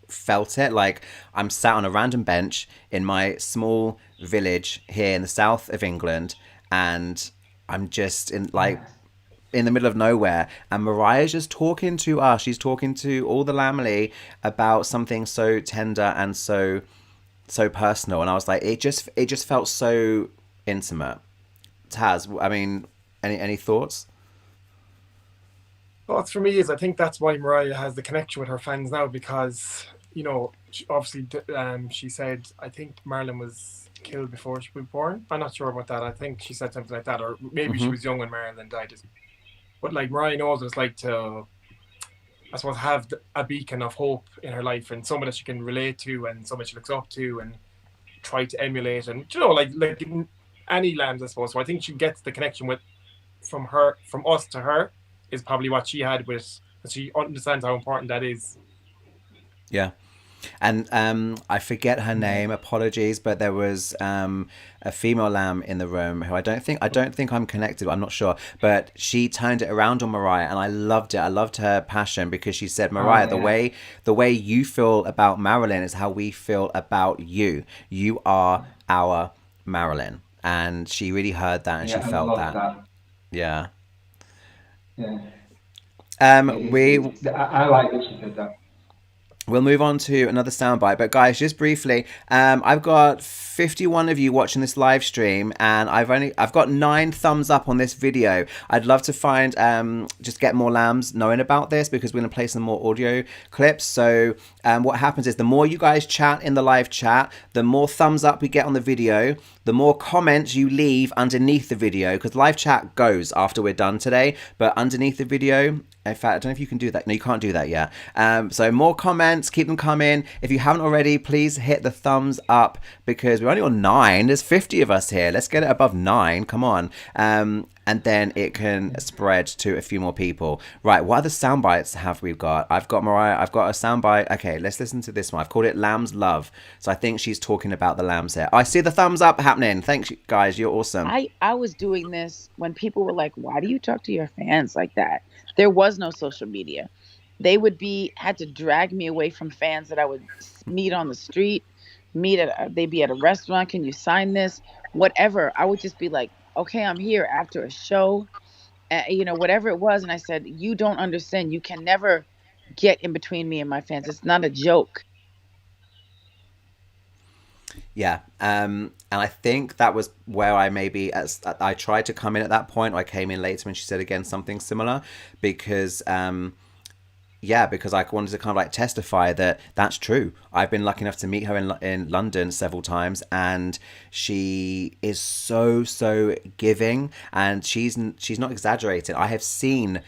felt it. Like, I'm sat on a random bench in my small village here in the south of England, and I'm just in like in the middle of nowhere, and Mariah's just talking to us. She's talking to all the Lamely about something so tender and so personal. And I was like, it just felt so intimate. Taz, I mean, any thoughts? Thoughts for me is, I think that's why Mariah has the connection with her fans now, because, you know, obviously she said, I think Marilyn was killed before she was born. I'm not sure about that. I think she said something like that, or maybe she was young when Marilyn died. But like, Mariah knows what it's like to, I suppose, have a beacon of hope in her life, and someone that she can relate to, and someone she looks up to and try to emulate, and, you know, like any lambs, I suppose. So I think she gets the connection from us to her is probably what she had with, she understands how important that is. Yeah. And I forget her name, apologies, but there was a female lamb in the room who I don't think I'm connected, I'm not sure, but she turned it around on Mariah, and I loved it. I loved her passion, because she said, Mariah, the way you feel about Marilyn is how we feel about you. You are our Marilyn. And she really heard that, and she felt that. Yeah. Yeah. I like that she said that. We'll move on to another soundbite, but guys, just briefly, I've got 51 of you watching this live stream, and I've got 9 thumbs up on this video. I'd love to find just get more lambs knowing about this, because we're going to play some more audio clips. So what happens is, the more you guys chat in the live chat, the more thumbs up we get on the video, the more comments you leave underneath the video, because live chat goes after we're done today, but underneath the video, in fact, I don't know if you can do that. No, you can't do that yet. So more comments, keep them coming. If you haven't already, please hit the thumbs up, because we're only on 9. There's 50 of us here. Let's get it above 9. Come on. And then it can spread to a few more people. Right, what other sound bites have we got? I've got Mariah. I've got a sound bite. Okay, let's listen to this one. I've called it Lamb's Love. So I think she's talking about the lambs here. I see the thumbs up happening. Thanks, guys. You're awesome. I was doing this when people were like, why do you talk to your fans like that? There was no social media. They had to drag me away from fans that I would meet on the street, they'd be at a restaurant. Can you sign this? Whatever. I would just be like, okay, I'm here after a show, you know, whatever it was. And I said, you don't understand. You can never get in between me and my fans. It's not a joke. Yeah. And I think that was where I tried to come in at that point, or I came in later when she said again something similar, because because I wanted to kind of like testify that that's true. I've been lucky enough to meet her in London several times, and she is so giving, and she's not exaggerating. I have seen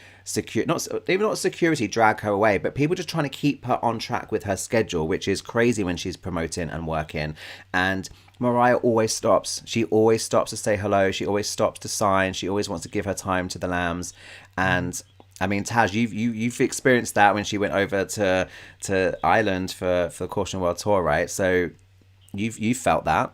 not security drag her away, but people just trying to keep her on track with her schedule, which is crazy when she's promoting and working. And Mariah always stops. She always stops to say hello. She always stops to sign. She always wants to give her time to the lambs. And I mean, Taj, you've experienced that when she went over to Ireland for the Caution World Tour, right? So you've felt that.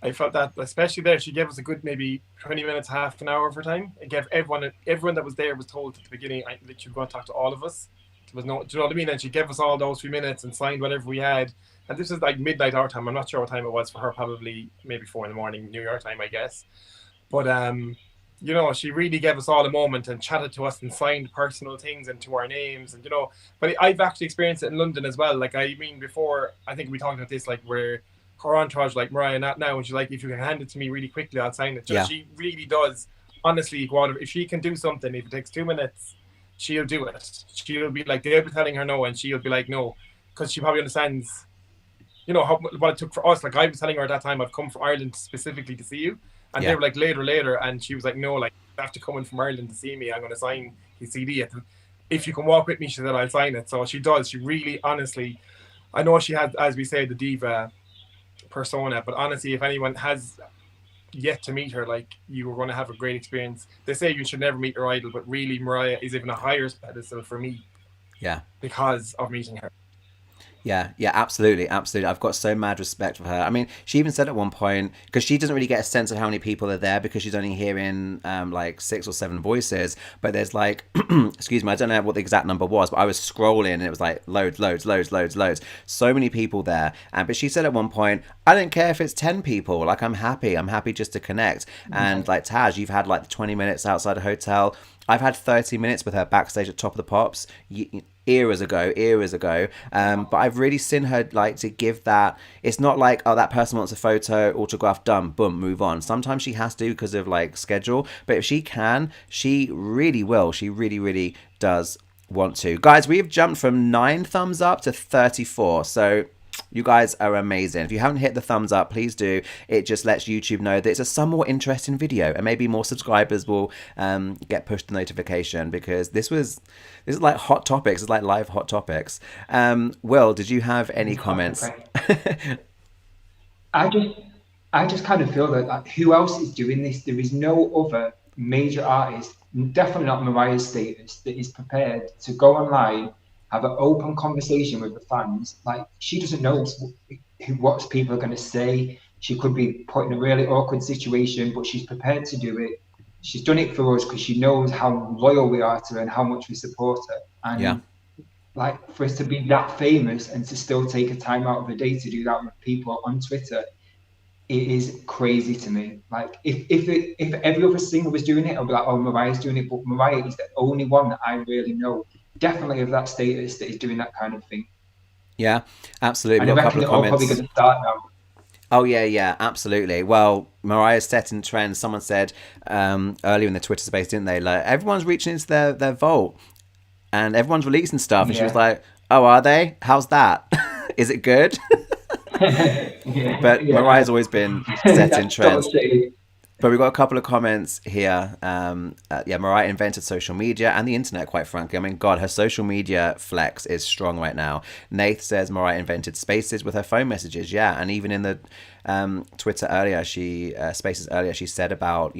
I felt that, especially there. She gave us a good maybe 20 minutes, half an hour of her time. It gave everyone that was there was told at the beginning that she was going to talk to all of us. There was no, do you know what I mean? And she gave us all those few minutes and signed whatever we had. And this is like midnight our time. I'm not sure what time it was for her. Probably maybe 4 a.m. New York time, I guess. But you know, she really gave us all a moment and chatted to us and signed personal things into our names, and, you know, but I've actually experienced it in London as well. Like, I mean, before, I think we talked about this, like, where her entourage, like Mariah, not now, and she's like, if you can hand it to me really quickly, I'll sign it. Yeah. She really does, honestly, if she can do something, if it takes 2 minutes, she'll do it. She'll be like, they'll be telling her no, and she'll be like, no, because she probably understands, you know, what it took for us. Like, I was telling her at that time, I've come from Ireland specifically to see you. And they were like, later. And she was like, no, like, you have to come in from Ireland to see me. I'm going to sign his CD. If you can walk with me, she said, I'll sign it. So she does. She really, honestly, I know she has, as we say, the diva persona. But honestly, if anyone has yet to meet her, like, you are going to have a great experience. They say you should never meet your idol, but really, Mariah is even a higher pedestal for me. Yeah. Because of meeting her. Yeah, yeah, absolutely, absolutely. I've got so mad respect for her. I mean, she even said at one point, because she doesn't really get a sense of how many people are there because she's only hearing like 6 or 7 voices. But there's like, excuse me, I don't know what the exact number was, but I was scrolling and it was like loads, loads, loads, loads, loads. So many people there. But she said at one point, I don't care if it's 10 people. Like, I'm happy just to connect. And like Taj, you've had like 20 minutes outside a hotel. I've had 30 minutes with her backstage at Top of the Pops eras ago. But I've really seen her like to give that. It's not like, oh, that person wants a photo, autograph, done, boom, move on. Sometimes she has to because of like schedule. But if she can, she really will. She really, really does want to. Guys, we have jumped from 9 thumbs up to 34. So you guys are amazing. If you haven't hit the thumbs up, please do. It just lets YouTube know that it's a somewhat interesting video, and maybe more subscribers will get pushed the notification, because this is like hot topics. It's like live hot topics. Will, did you have any comments? I just kind of feel that like, who else is doing this? There is no other major artist, definitely not Mariah's status, that is prepared to go online, have an open conversation with the fans. Like, she doesn't know what people are going to say. She could be put in a really awkward situation, but she's prepared to do it. She's done it for us because she knows how loyal we are to her and how much we support her. And like, for us to be that famous and to still take a time out of the day to do that with people on Twitter, it is crazy to me. Like, if every other singer was doing it, I'd be like, oh, Mariah's doing it. But Mariah is the only one that I really know, definitely of that status, that is doing that kind of thing. Yeah, absolutely. And I reckon they're all probably going to start now. Oh, yeah, absolutely. Well, Mariah's setting trends. Someone said earlier in the Twitter space, didn't they? Like, everyone's reaching into their vault and everyone's releasing stuff. And she was like, oh, are they? How's that? Is it good? But Mariah's always been setting trends. But we've got a couple of comments here. Mariah invented social media and the internet, quite frankly. I mean, God, her social media flex is strong right now. Nath says Mariah invented spaces with her phone messages. Yeah, and even in the Twitter earlier, spaces earlier, she said about,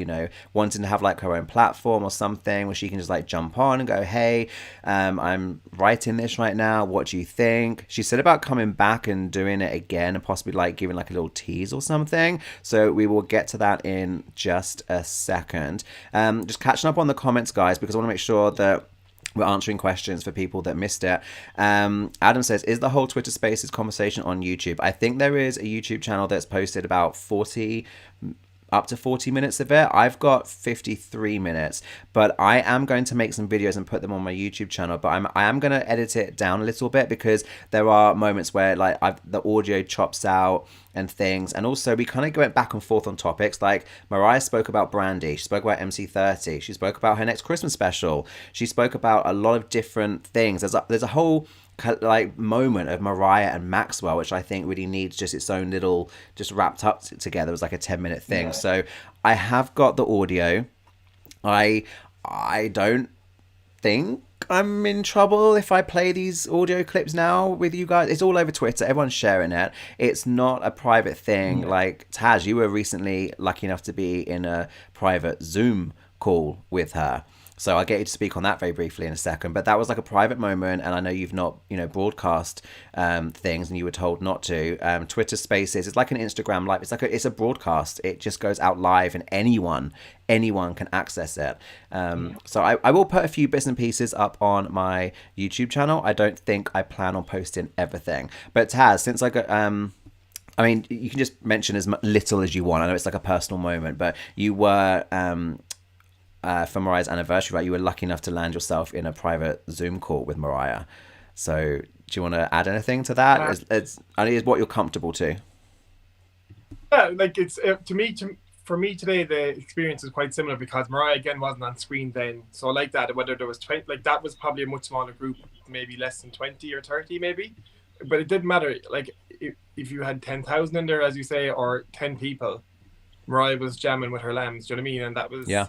wanting to have like her own platform or something where she can just like jump on and go, hey, I'm writing this right now. What do you think? She said about coming back and doing it again and possibly like giving like a little tease or something. So we will get to that in just a second. Just catching up on the comments, guys, because I want to make sure that we're answering questions for people that missed it. Adam says, is the whole Twitter Spaces conversation on YouTube? I think there is a YouTube channel that's posted about up to 40 minutes of it. I've got 53 minutes, but I am going to make some videos and put them on my YouTube channel, but I am going to edit it down a little bit because there are moments where like the audio chops out and things, and also we kind of went back and forth on topics. Like Mariah spoke about Brandy, she spoke about MC30, she spoke about her next Christmas special, she spoke about a lot of different things. There's a whole like moment of Mariah and Maxwell, which I think really needs just its own little, just wrapped up together. It was like a 10-minute thing. Yeah. So I have got the audio. I don't think I'm in trouble if I play these audio clips now with you guys. It's all over Twitter. Everyone's sharing it. It's not a private thing. Like Taj, you were recently lucky enough to be in a private Zoom call with her. So I'll get you to speak on that very briefly in a second. But that was like a private moment, and I know you've not, broadcast things, and you were told not to. Twitter Spaces, it's like an Instagram live. It's a broadcast. It just goes out live, and anyone can access it. So I will put a few bits and pieces up on my YouTube channel. I don't think I plan on posting everything. But Taz, since I got I mean, you can just mention as little as you want. I know it's like a personal moment, but you were for Mariah's anniversary, right? You were lucky enough to land yourself in a private Zoom call with Mariah. So do you want to add anything to that? It's what you're comfortable to. Yeah, like it's for me today, the experience is quite similar because Mariah again wasn't on screen then. So like that, whether there was 20, like that was probably a much smaller group, maybe less than 20 or 30 maybe. But it didn't matter. Like if you had 10,000 in there, as you say, or 10 people, Mariah was jamming with her lambs. Do you know what I mean? And that was And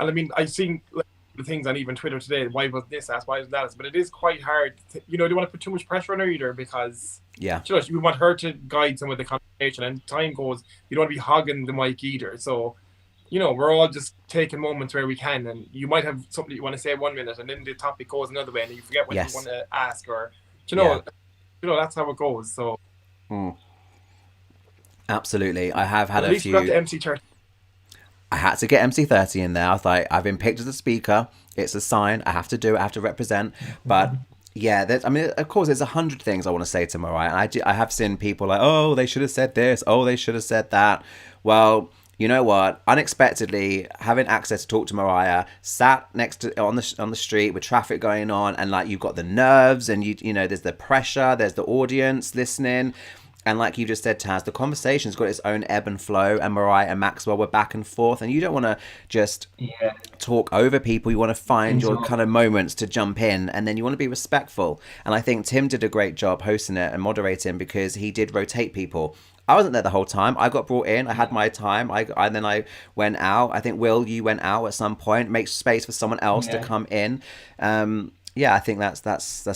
I mean, I've seen like, the things on even Twitter today. Why was this asked? Why was that asked? But it is quite hard. You don't want to put too much pressure on her either because you want her to guide some of the conversation. And time goes, you don't want to be hogging the mic either. So, we're all just taking moments where we can. And you might have something you want to say 1 minute, and then the topic goes another way, and you forget what you want to ask, or that's how it goes. So Absolutely. I have had at a least we got few. the MC30. I had to get MC30 in there. I was like, I've been picked as a speaker. It's a sign. I have to do it. I have to represent. But yeah, of course, there's 100 things I want to say to Mariah. And I have seen people like, oh, they should have said this. Oh, they should have said that. Well, you know what? Unexpectedly, having access to talk to Mariah, sat next to on the street with traffic going on, and like you've got the nerves, and you know, there's the pressure, there's the audience listening. And like you just said, Taz, the conversation's got its own ebb and flow, and Mariah and Maxwell were back and forth, and you don't want to just talk over people. You want to find your kind of moments to jump in, and then you want to be respectful. And I think Tim did a great job hosting it and moderating, because he did rotate people. I wasn't there the whole time. I got brought in. I had my time. And then I went out. I think, Will, you went out at some point. Make space for someone else to come in. Yeah, I think that's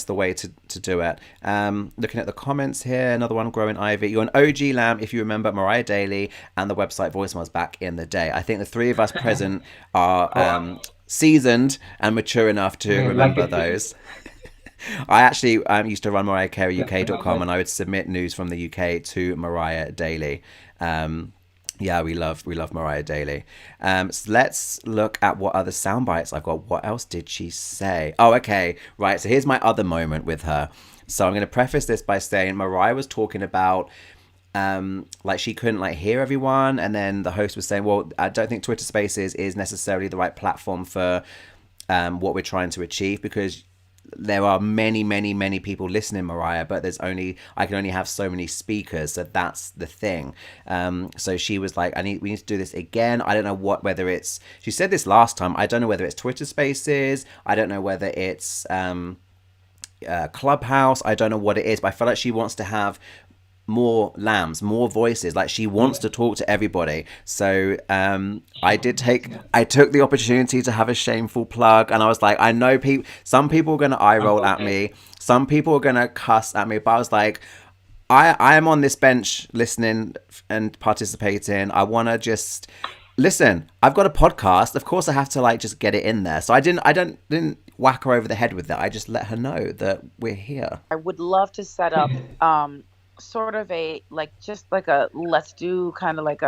the way to do it. Looking at the comments here, another one, Growing Ivy. You're an OG lamb if you remember Mariah Daily and the website voicemails back in the day. I think the three of us present are seasoned and mature enough to remember those. I actually used to run MariahCareyUK.com, and I would submit news from the UK to Mariah Daily. Yeah, we love Mariah Daily. So let's look at what other sound bites I've got. What else did she say? Oh, okay. Right. So here's my other moment with her. So I'm going to preface this by saying Mariah was talking about like she couldn't like hear everyone. And then the host was saying, well, I don't think Twitter Spaces is necessarily the right platform for what we're trying to achieve, because there are many people listening, Mariah, but I can only have so many speakers, so that's the thing. So she was like, we need to do this again. I don't know whether it's, she said this last time, I don't know whether it's Twitter Spaces, I don't know whether it's Clubhouse, I don't know what it is, but I feel like she wants to have more lambs, more voices, like she wants to talk to everybody. So I took the opportunity to have a shameful plug, and I was like, I know some people are going to eye roll at me, some people are going to cuss at me, but I was like, I am on this bench listening and participating. I want to just listen. I've got a podcast, of course I have to like just get it in there. So I didn't whack her over the head with that. I just let her know that we're here. I would love to set up sort of a let's do kind of like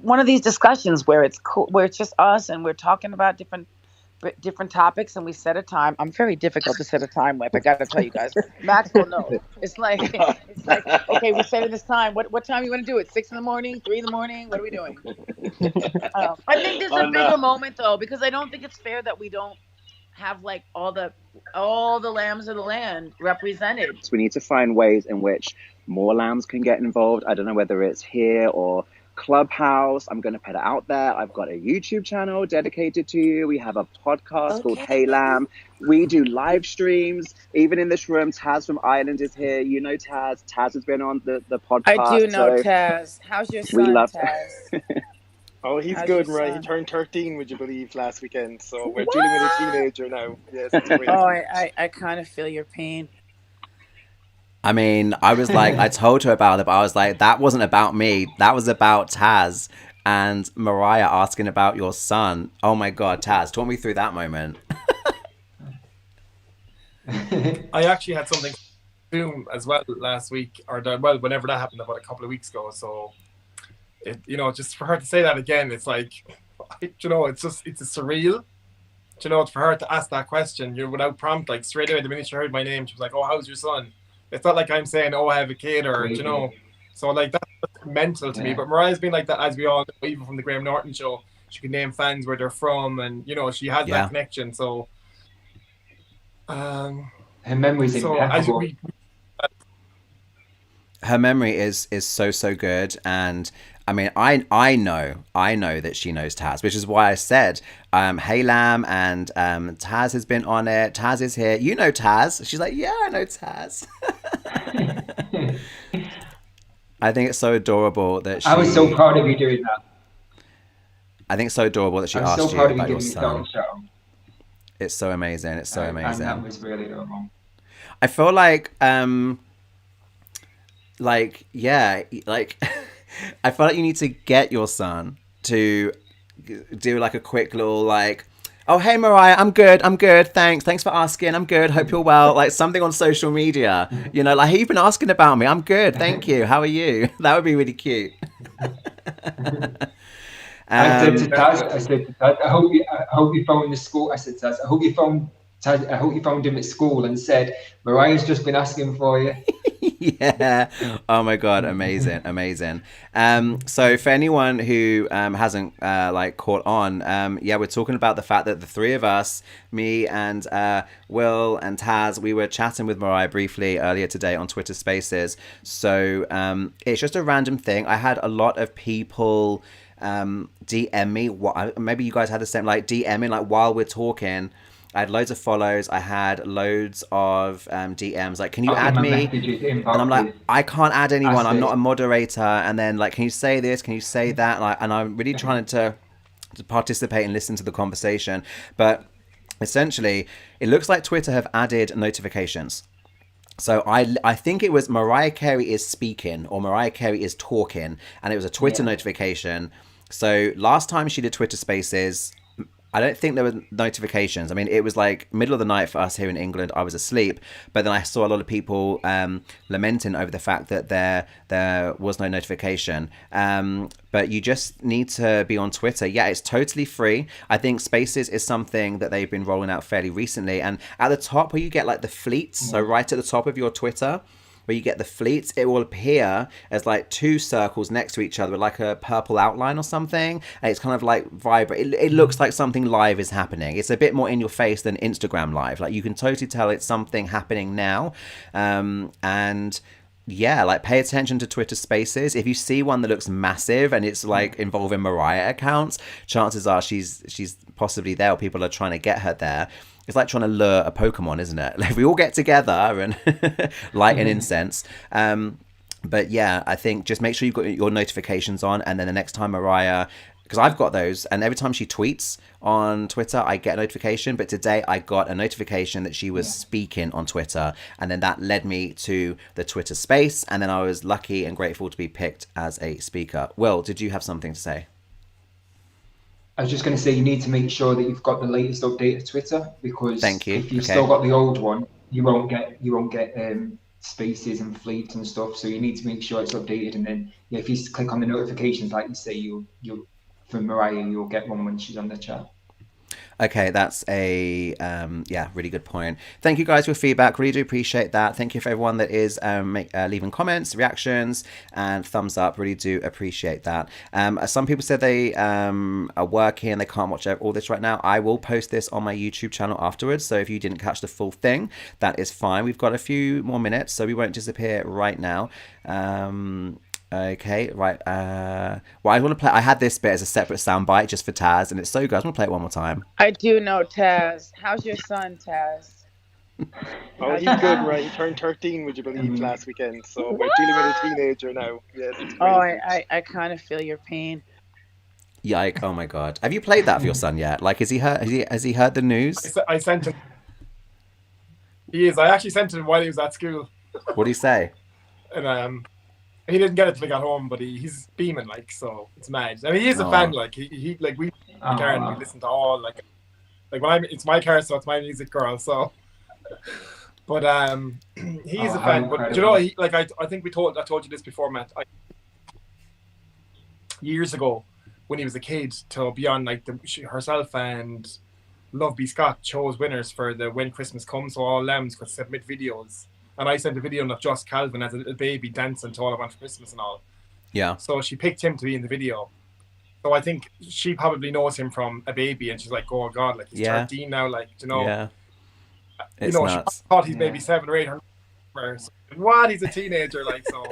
one of these discussions where it's cool, where it's just us and we're talking about different topics, and we set a time. I'm very difficult to set a time with, I gotta tell you guys. Maxwell knows. It's like okay, we're setting this time. What time you want to do it? 6 a.m, 3 a.m? What are we doing? I think there's a bigger moment though, because I don't think it's fair that we don't have like all the lambs of the land represented. So we need to find ways in which more lambs can get involved. I don't know whether it's here or Clubhouse. I'm going to put it out there. I've got a YouTube channel dedicated to you. We have a podcast called Hey Lamb. We do live streams. Even in this room, Taz from Ireland is here. You know Taz. Taz has been on the podcast. I do know Taz. How's your son, Taz? Oh, he's good, right? He turned 13, would you believe, last weekend. So we're dealing with a teenager now. Yes, it's crazy. Oh, I kind of feel your pain. I mean, I was like, I told her about it, but I was like, that wasn't about me. That was about Taz and Mariah asking about your son. Oh my God, Taz, talk me through that moment. I actually had something Zoom as well last week, whenever that happened, about a couple of weeks ago. So, just for her to say that again, it's like, it's surreal. It's for her to ask that question, without prompt, like straight away, the minute she heard my name, she was like, oh, how's your son? It's not like I'm saying, oh, I have a kid, or, so like that's mental to me. But Mariah's been like that, as we all know, even from the Graham Norton show. She can name fans where they're from, and, she has that connection. So, her memory's impeccable. Her memory is so good, and I mean, I know that she knows Taz, which is why I said, hey Lamb, and Taz has been on it. Taz is here. You know Taz. She's like, yeah, I know Taz. I think it's so adorable that she... I was so proud of you doing that. I think it's so adorable that she asked you about your son. It's so amazing. It's so amazing. And that was really adorable. I feel like I feel like you need to get your son to do like a quick little like, Oh, hey, Mariah, I'm good. Thanks for asking. I'm good. Hope you're well. Like something on social media, you know, like, hey, you've been asking about me. I'm good. Thank you. How are you? That would be really cute. I said to Taz, I hope you phoned the school. I said to Taz, I hope you phoned Taz, I hope you phoned him at school and said, Mariah's just been asking for you. Yeah. Oh my God. Amazing. So for anyone who hasn't like caught on, yeah, we're talking about the fact that the three of us, me and Will and Taz, we were chatting with Mariah briefly earlier today on Twitter Spaces. So it's just a random thing. I had a lot of people DM me. Maybe you guys had the same, like DMing like while we're talking. I had loads of follows. I had loads of DMs. Like, can you add me? And I'm like, I can't add anyone. I'm not a moderator. And then like, can you say this? Can you say that? Like, and I'm really trying to participate and listen to the conversation. But essentially, it looks like Twitter have added notifications. So I think it was Mariah Carey is speaking or Mariah Carey is talking, and it was a Twitter notification. So last time she did Twitter Spaces, I don't think there were notifications. I mean, it was like middle of the night for us here in England. I was asleep, but then I saw a lot of people lamenting over the fact that there was no notification. But you just need to be on Twitter. Yeah, it's totally free. I think Spaces is something that they've been rolling out fairly recently. And at the top where you get like the fleets, so right at the top of your Twitter, where you get the fleets, it will appear as like two circles next to each other with like a purple outline or something, and it's kind of like vibrant. It looks like something live is happening. It's a bit more in your face than Instagram live. Like you can totally tell it's something happening now. And yeah, like pay attention to Twitter Spaces. If you see one that looks massive and it's like involving Mariah accounts, chances are she's possibly there, or people are trying to get her there. It's like trying to lure a Pokemon, isn't it? Like we all get together and light an incense. But yeah, I think just make sure you've got your notifications on, and then the next time Mariah, because I've got those, and every time she tweets on Twitter, I get a notification. But today I got a notification that she was speaking on Twitter, and then that led me to the Twitter space, and then I was lucky and grateful to be picked as a speaker. Will, did you have something to say? I was just going to say you need to make sure that you've got the latest update of Twitter, because Thank you. if you've still got the old one, you won't get spaces and fleets and stuff. So you need to make sure it's updated, and then if you click on the notifications, like you say, you'll from Mariah, you'll get one when she's on the chat. Okay, that's a really good point. Thank you guys for your feedback. Really do appreciate that. Thank you for everyone that is leaving comments, reactions, and thumbs up. Really do appreciate that. Some people said they are working and they can't watch all this right now. I will post this on my YouTube channel afterwards. So if you didn't catch the full thing, that is fine. We've got a few more minutes, so we won't disappear right now. Okay, right. Well, I want to play. I had this bit as a separate soundbite just for Taz, and it's so good. I want to play it one more time. I do know Taz. How's your son, Taz? Oh, he's good, right? He turned 13, would you believe, last weekend. So we're dealing with a teenager now. Yes. Oh, I kind of feel your pain. Yike! Oh my God. Have you played that for your son yet? Like, has he heard the news? I sent him. He is. I actually sent him while he was at school. What do you say? And he didn't get it till he got home, but he's beaming, like, so it's mad. I mean, he is a fan, like he like we car and we listen to all like when it's my car, so it's my music, girl. So, but he's a fan. But you know, I think I told you this before, Matt. Years ago, when he was a kid, to be on like herself and Love B. Scott chose winners for the When Christmas Comes, so all lambs could submit videos. And I sent a video of just Calvin as a little baby dancing to All I Want for Christmas and all. Yeah. So she picked him to be in the video. So I think she probably knows him from a baby, and she's like, "Oh God, like he's 13 now, like you know." Yeah. It's nuts. She thought he's maybe 7 or 8. What? He's a teenager, like so.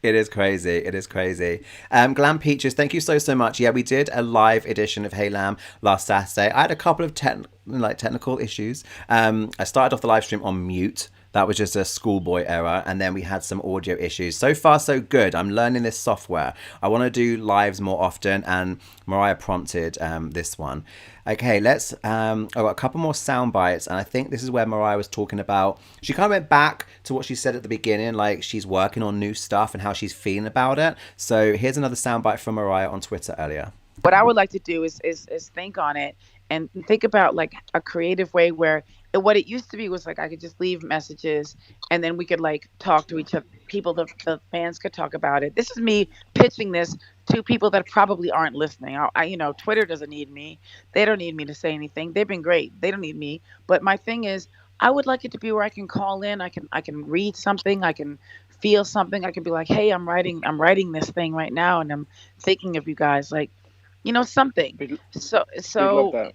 It is crazy. It is crazy. Glam Peaches, thank you so much. Yeah, we did a live edition of Halam last Saturday. I had a couple of technical issues. I started off the live stream on mute. That was just a schoolboy error. And then we had some audio issues. So far, so good. I'm learning this software. I want to do lives more often. And Mariah prompted this one. Okay, let's... I've got a couple more sound bites. And I think this is where Mariah was talking about... She kind of went back to what she said at the beginning. Like, she's working on new stuff and how she's feeling about it. So here's another sound bite from Mariah on Twitter earlier. What I would like to do is think on it and think about like a creative way where what it used to be was like I could just leave messages and then we could like talk to each other. People, the fans could talk about it. This is me pitching this to people that probably aren't listening. Twitter doesn't need me. They don't need me to say anything. They've been great. They don't need me. But my thing is, I would like it to be where I can call in. I can read something. I can feel something. I can be like, hey, I'm writing this thing right now, and I'm thinking of you guys. Like, something. We'd So love that.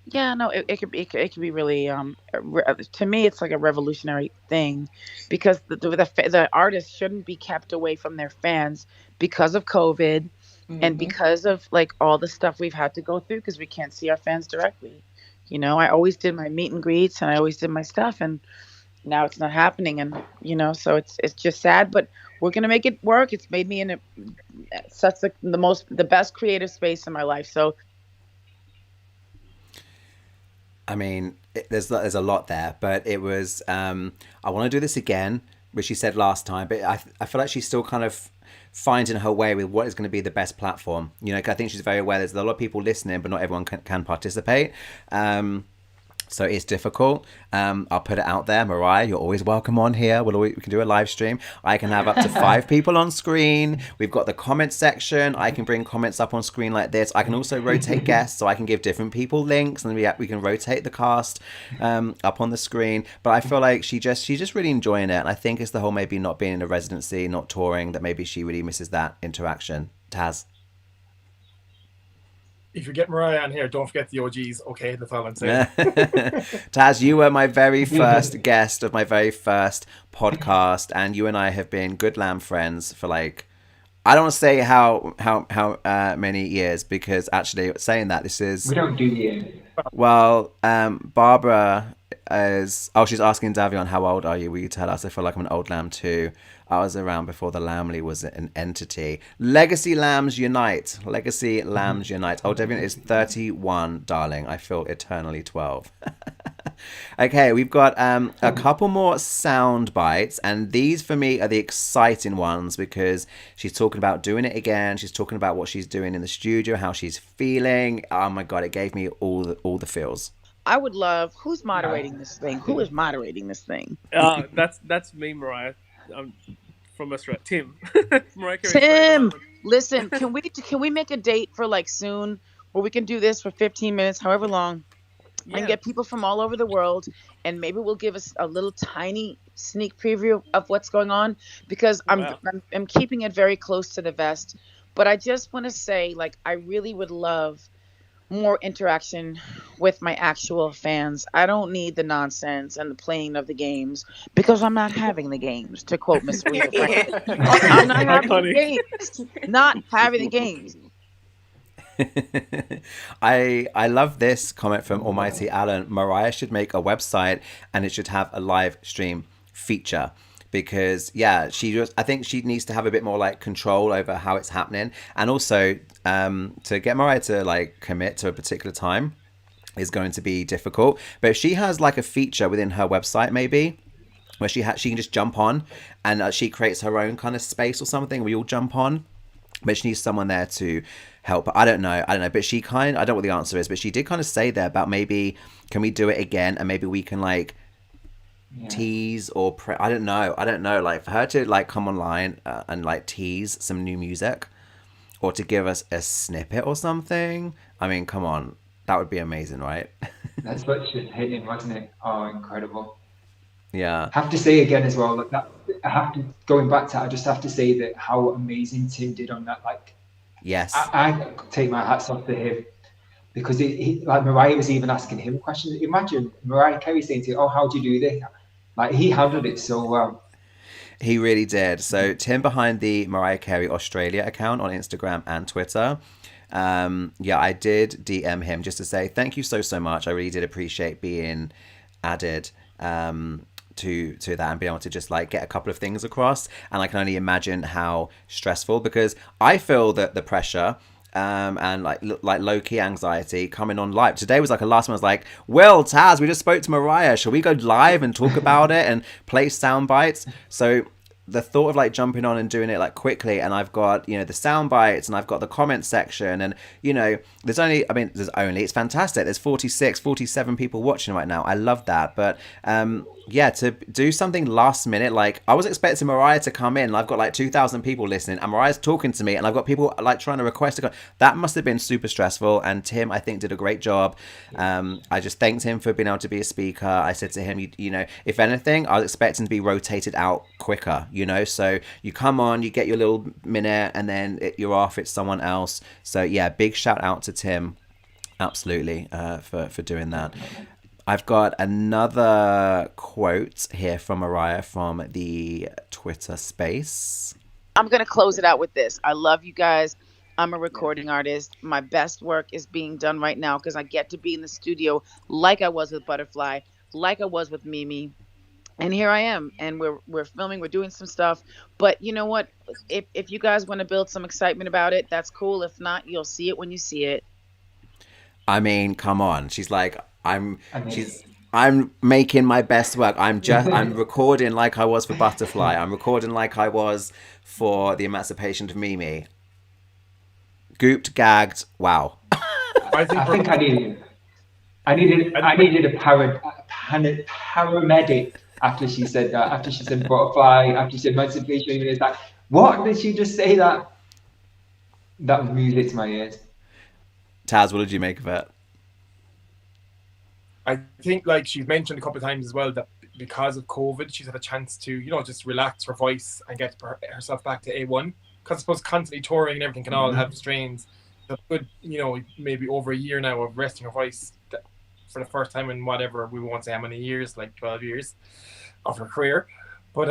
yeah, no, it could be really to me it's like a revolutionary thing because the artists shouldn't be kept away from their fans because of COVID and because of like all the stuff we've had to go through because we can't see our fans directly. I always did my meet and greets and I always did my stuff and now it's not happening and so it's just sad, but we're gonna make it work. It's made me in the best creative space in my life. So I mean, there's a lot there, but it was, I want to do this again, which she said last time, but I feel like she's still kind of finding her way with what is going to be the best platform. 'Cause I think she's very aware there's a lot of people listening, but not everyone can participate. So it's difficult. I'll put it out there. Mariah, you're always welcome on here. We can do a live stream. I can have up to 5 people on screen. We've got the comment section. I can bring comments up on screen like this. I can also rotate guests, so I can give different people links, and we can rotate the cast up on the screen. But I feel like she's just really enjoying it. And I think it's the whole maybe not being in a residency, not touring, that maybe she really misses that interaction. Taz. If you get Mariah on here, don't forget the OGs. Okay, that's all I'm saying. Taz, you were my very first guest of my very first podcast, and you and I have been good lamb friends for like, I don't want to say how many years, because actually saying that this is... We don't do years. Well, Barbara is... Oh, she's asking Davion, how old are you? Will you tell us? I feel like I'm an old lamb too. I was around before the Lamley was an entity. Legacy Lambs Unite. Legacy Lambs Unite. Oh, Davion is 31, darling. I feel eternally 12. Okay, we've got a couple more sound bites, and these for me are the exciting ones because she's talking about doing it again. She's talking about what she's doing in the studio, how she's feeling. Oh my God, it gave me all the feels. I would love... Who's moderating this thing? Who is moderating this thing? That's me, Mariah. From Australia, Tim. Mariah Tim, listen, can we make a date for like soon where we can do this for 15 minutes, however long, and get people from all over the world, and maybe we'll give us a little tiny sneak preview of what's going on because I'm keeping it very close to the vest, but I just want to say like I really would love more interaction with my actual fans. I don't need the nonsense and the playing of the games because I'm not having the games, to quote Miss Rita. I'm not having the games. Not having the games. I love this comment from Almighty Alan. Mariah should make a website and it should have a live stream feature. Because I think she needs to have a bit more like control over how it's happening, and also to get Mariah to like commit to a particular time is going to be difficult. But if she has like a feature within her website, maybe where she can just jump on and she creates her own kind of space or something, we all jump on. But she needs someone there to help. I don't know. But she I don't know what the answer is, but she did kind of say there about maybe can we do it again, and maybe we can like. Tease or I don't know like for her to like come online and like tease some new music or to give us a snippet or something. I mean, come on, that would be amazing, right? That's what she was hitting, wasn't it? Oh, incredible. Yeah. I have to say again as well, like that going back to, I just have to say that how amazing Tim did on that. Like, yes, I take my hats off to him. Because he like Mariah was even asking him questions. Imagine Mariah Carey saying to you, "Oh, how do you do this?" Like he handled it so well. He really did. So Tim behind the Mariah Carey Australia account on Instagram and Twitter. I did DM him just to say thank you so much. I really did appreciate being added to that and being able to just like get a couple of things across. And I can only imagine how stressful, because I feel that the pressure. And like low-key anxiety coming on live. Today was like a last one. I was like, well, Taz, we just spoke to Mariah. Shall we go live and talk about it and play sound bites? So the thought of like jumping on and doing it like quickly, and I've got, you know, the sound bites, and I've got the comment section, and, you know, it's fantastic. There's 47 people watching right now. I love that. But yeah, to do something last minute, like I was expecting Mariah to come in, and I've got like 2,000 people listening, and Mariah's talking to me, and I've got people like trying to request to go. That must have been super stressful. And Tim, I think, did a great job. I just thanked him for being able to be a speaker. I said to him, you know, if anything, I was expecting to be rotated out quicker, you know, so you come on, you get your little minute, and then you're off, it's someone else. So yeah, big shout out to Tim, absolutely, for doing that. I've got another quote here from Mariah from the Twitter space. I'm going to close it out with this. I love you guys. I'm a recording artist. My best work is being done right now because I get to be in the studio like I was with Butterfly, like I was with Mimi. And here I am, and we're filming, we're doing some stuff. But you know what? If you guys want to build some excitement about it, that's cool. If not, you'll see it when you see it. I mean, come on. She's like, I'm making my best work. I'm recording like I was for Butterfly. I'm recording like I was for the Emancipation of Mimi. Gooped, gagged. Wow. I think I needed a paramedic after she said that. After she said Butterfly. After she said Emancipation of Mimi. It's like, what did she just say? That was music to my ears. Taz, what did you make of it? I think, like she's mentioned a couple of times as well, that because of COVID, she's had a chance to, you know, just relax her voice and get herself back to A1. Because I suppose constantly touring and everything can all have strains. A good, you know, maybe over a year now of resting her voice for the first time in whatever, we won't say how many years, like 12 years of her career. But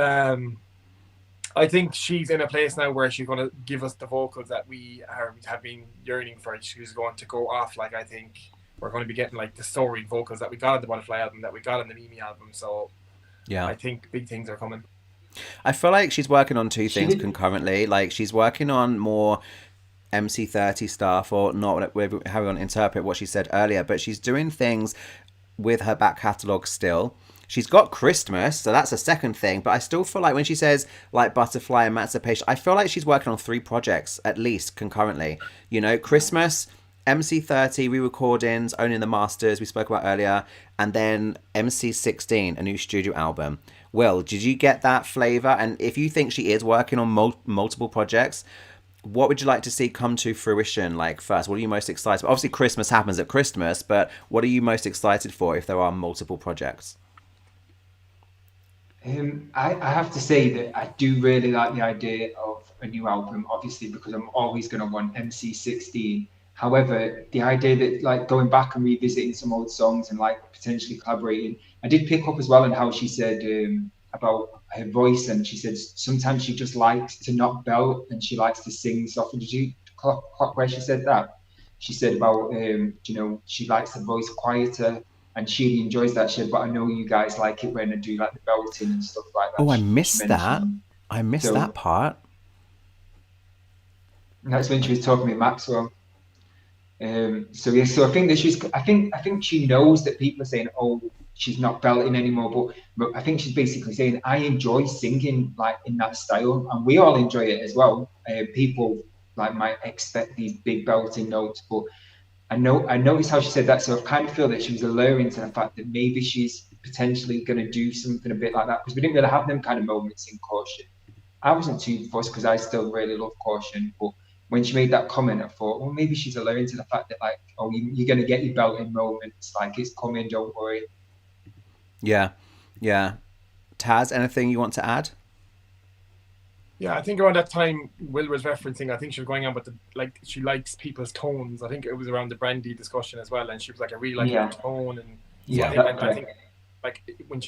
I think she's in a place now where she's going to give us the vocals that we have been yearning for. She's going to go off, like, I think we're going to be getting like the storied vocals that we got on the Butterfly album, that we got on the Mimi album. So yeah, I think big things are coming. I feel like she's working on two things concurrently. Like she's working on more MC30 stuff, or not, how we want to interpret what she said earlier, but she's doing things with her back catalogue still. She's got Christmas, so that's a second thing, but I still feel like when she says like Butterfly, Emancipation, I feel like she's working on 3 projects at least concurrently. You know, Christmas, MC30 re-recordings, owning the masters we spoke about earlier, and then MC16, a new studio album. Will, did you get that flavor? And if you think she is working on multiple projects, what would you like to see come to fruition? Like first, what are you most excited for? Obviously Christmas happens at Christmas, but what are you most excited for if there are multiple projects? I have to say that I do really like the idea of a new album, obviously, because I'm always going to want MC16. However, the idea that like going back and revisiting some old songs and like potentially collaborating, I did pick up as well on how she said about her voice, and she said sometimes she just likes to not belt and she likes to sing softly. Did you clock where she said that? She said about you know, she likes the voice quieter and she enjoys that shit, but I know you guys like it when I do like the belting and stuff like that. Oh, I missed that. I missed that part. That's when she was talking with Maxwell. So yeah, so I think that I think she knows that people are saying, oh, she's not belting anymore, but I think she's basically saying, I enjoy singing like in that style, and we all enjoy it as well. People like might expect these big belting notes, but I noticed how she said that, so I kind of feel that she was alluring to the fact that maybe she's potentially going to do something a bit like that, because we didn't really have them kind of moments in Caution. I wasn't too fussed because I still really love Caution, but when she made that comment, I thought, well, maybe she's alluring to the fact that like, oh, you're going to get your belting moments, like it's coming, don't worry. Yeah. Taz, anything you want to add? Yeah, I think around that time Will was referencing, I think she was going on with the, like, she likes people's tones. I think it was around the Brandy discussion as well, and she was like, I really like her tone, and I think like when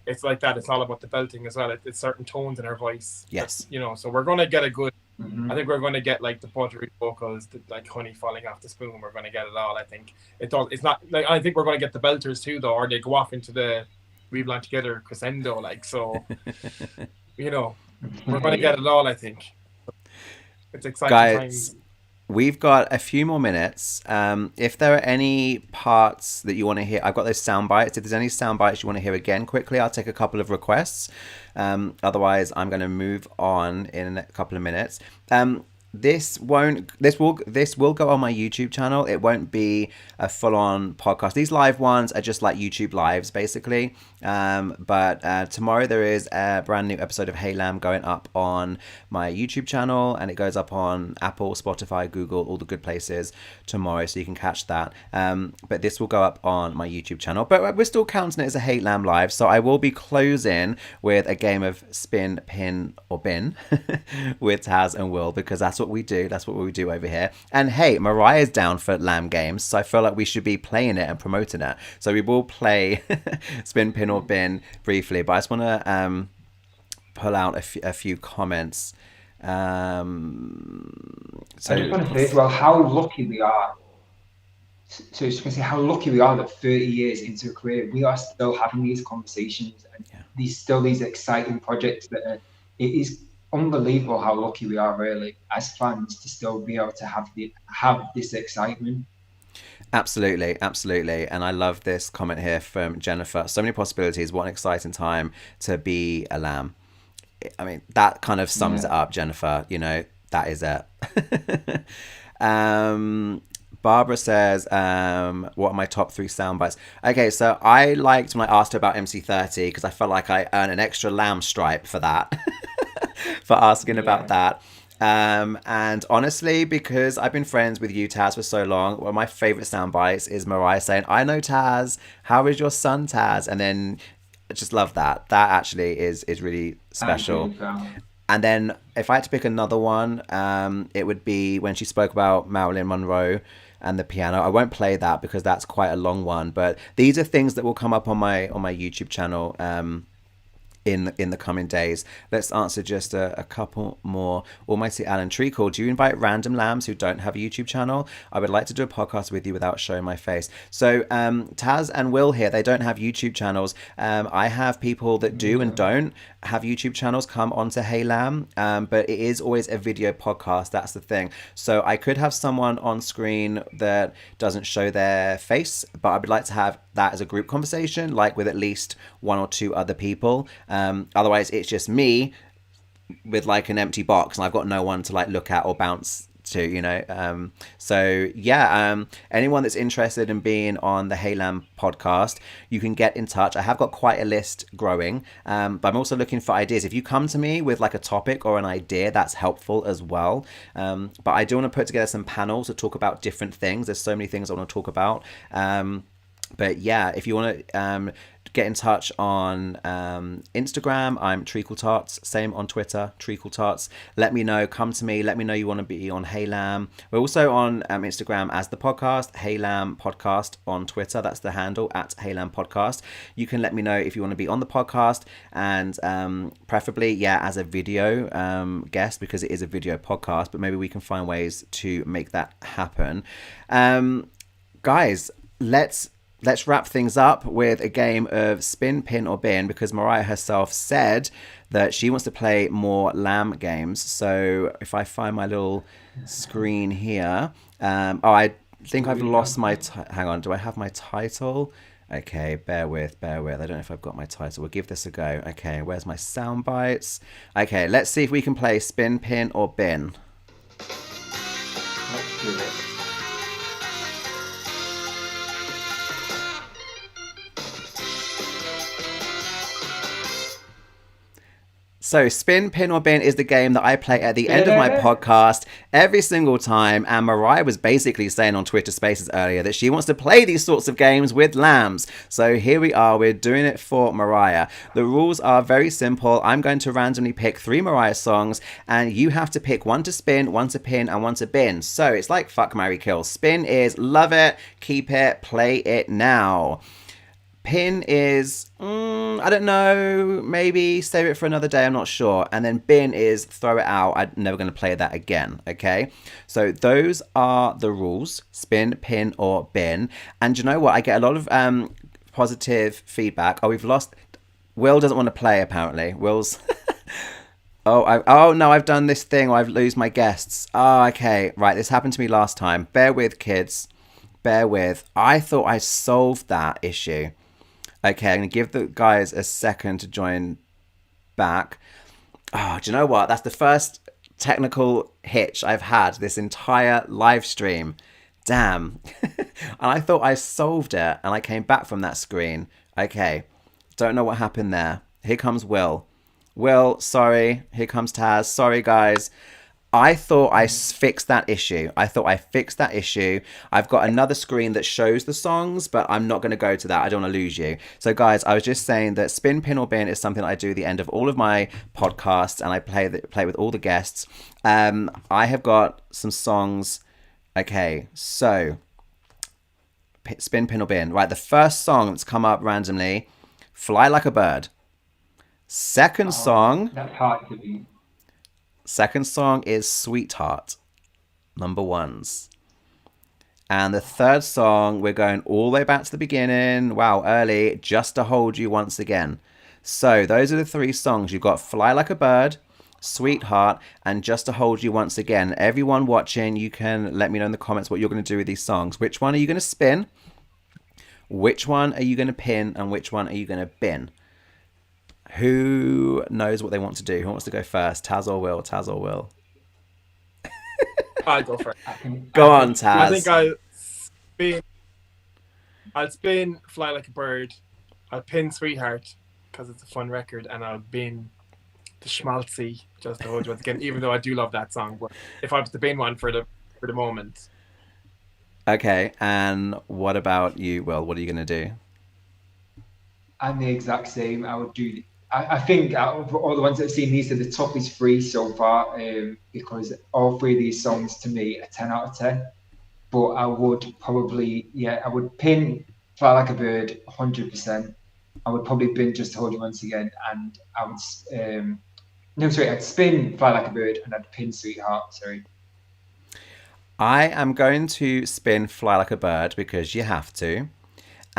it's like that, it's all about the belting as well. It's certain tones in her voice. Yes. You know, so we're going to get a good, I think we're going to get like the buttery vocals, like honey falling off the spoon. We're going to get it all. I think it does. It's not like, I think we're going to get the belters too, though, or they go off into the We Belong Together crescendo, like, so, you know, we're going to get it all, I think. It's exciting guys, times. we've got a few more minutes. If there are any parts that you want to hear, I've got those sound bites. If there's any sound bites you want to hear again quickly, I'll take a couple of requests. Otherwise, I'm going to move on in a couple of minutes. This will go on my YouTube channel. It won't be a full-on podcast. These live ones are just like YouTube lives, basically. But tomorrow there is a brand new episode of Halam going up on my YouTube channel, and it goes up on Apple, Spotify, Google, all the good places tomorrow, so you can catch that. But this will go up on my YouTube channel. But we're still counting it as a Halam live, so I will be closing with a game of spin, pin, or bin with Taz and Will, because that's what we do. That's what we do over here. And hey, Mariah's down for Lamb games, so I feel like we should be playing it and promoting it. So we will play spin, pin, or bin briefly, but I just want to pull out a few comments. So I just want to say as well how lucky we are. So just going to say how lucky we are that 30 years into a career, we are still having these conversations and these exciting projects that are, it is unbelievable how lucky we are really as fans to still be able to have this excitement. Absolutely. And I love this comment here from Jennifer. So many possibilities. What an exciting time to be a lamb. I mean, that kind of sums it up, Jennifer. You know, that is it. Barbara says, what are my top 3 sound bites? Okay, so I liked when I asked her about MC30 because I felt like I earned an extra lamb stripe for that, for asking about that. And honestly, because I've been friends with UTAS for so long, one of my favorite sound bites is Mariah saying, I know Taz, how is your son Taz? And then I just love that. That actually is really special. And then if I had to pick another one, it would be when she spoke about Marilyn Monroe and the piano. I won't play that because that's quite a long one, but these are things that will come up on my YouTube channel in the coming days. Let's answer just a couple more. Almighty Alan Treacle, do you invite random lambs who don't have a YouTube channel? I would like to do a podcast with you without showing my face. So Taz and Will here, they don't have YouTube channels. I have people that do and don't have YouTube channels come onto Hey Lamb, but it is always a video podcast. That's the thing. So I could have someone on screen that doesn't show their face, but I would like to have that as a group conversation, like with at least 1 or 2 other people. Otherwise it's just me with like an empty box and I've got no one to like look at or bounce to, you know. So yeah, anyone that's interested in being on the Hey Lamb podcast, you can get in touch. I have got quite a list growing, but I'm also looking for ideas. If you come to me with like a topic or an idea, that's helpful as well. But I do want to put together some panels to talk about different things. There's so many things I want to talk about. But yeah, if you want to get in touch on Instagram, I'm TreacleTarts. Same on Twitter, TreacleTarts. Let me know. Come to me. Let me know you want to be on Hey Lamb. We're also on Instagram as the podcast, Hey Lamb Podcast on Twitter. That's the handle, at Hey Lamb Podcast. You can let me know if you want to be on the podcast, and preferably, as a video guest, because it is a video podcast, but maybe we can find ways to make that happen. Guys, let's wrap things up with a game of spin, pin, or bin, because Mariah herself said that she wants to play more lamb games. So if I find my little screen here, I think I've lost my, hang on, do I have my title? Okay, bear with. I don't know if I've got my title. We'll give this a go. Okay, where's my sound bites? Okay, let's see if we can play spin, pin, or bin. Let's do it. So spin, pin, or bin is the game that I play at the end of my podcast every single time. And Mariah was basically saying on Twitter Spaces earlier that she wants to play these sorts of games with lambs. So here we are. We're doing it for Mariah. The rules are very simple. I'm going to randomly pick 3 Mariah songs, and you have to pick 1 to spin, 1 to pin, and 1 to bin. So it's like fuck, marry, kill. Spin is love it, keep it, play it now. Pin is, I don't know, maybe save it for another day, I'm not sure. And then bin is throw it out, I'm never going to play that again, okay? So those are the rules, spin, pin, or bin. And you know what? I get a lot of positive feedback. Oh, we've lost, Will doesn't want to play apparently. Will's, Oh no, I've done this thing where I've lose my guests. Oh, okay. Right, this happened to me last time. Bear with, kids. Bear with. I thought I solved that issue. Okay, I'm going to give the guys a second to join back. Oh, do you know what? That's the first technical hitch I've had this entire live stream. Damn. And I thought I solved it, and I came back from that screen. Okay. Don't know what happened there. Here comes Will. Will, sorry. Here comes Taz. Sorry, guys. I thought I fixed that issue. I've got another screen that shows the songs, but I'm not going to go to that. I don't want to lose you. So, guys, I was just saying that Spin, Pin, or Bin is something that I do at the end of all of my podcasts, and I play with all the guests. I have got some songs. Okay, so Spin, Pin, or Bin. Right, the first song that's come up randomly, Fly Like a Bird. Second song. That's hard to beat. Second song is Sweetheart, number ones. And the third song, we're going all the way back to the beginning. Wow, early. Just to Hold You Once Again. So those are the three songs. You've got Fly Like a Bird, Sweetheart, and Just to Hold You Once Again. Everyone watching, you can let me know in the comments what you're going to do with these songs. Which one are you going to spin? Which one are you going to pin? And which one are you going to bin? Who knows what they want to do? Who wants to go first? Taz or Will? Taz or Will? I'll go first. Go on, Taz. I think I'll spin Fly Like a Bird. I'll pin Sweetheart because it's a fun record, and I'll bin the schmaltzy Just to Hold You Once Again, even though I do love that song. But if I was to bin one for the moment. Okay, and what about you, Will? What are you going to do? I'm the exact same. I would do. I think out of all the ones that I've seen, these are the toughest three so far, because all three of these songs to me are 10 out of 10. But I would probably, I would pin Fly Like a Bird 100%. I would probably bin Just to Hold You Once Again, and I would, I'd spin Fly Like a Bird and I'd pin Sweetheart. Sorry. I am going to spin Fly Like a Bird because you have to.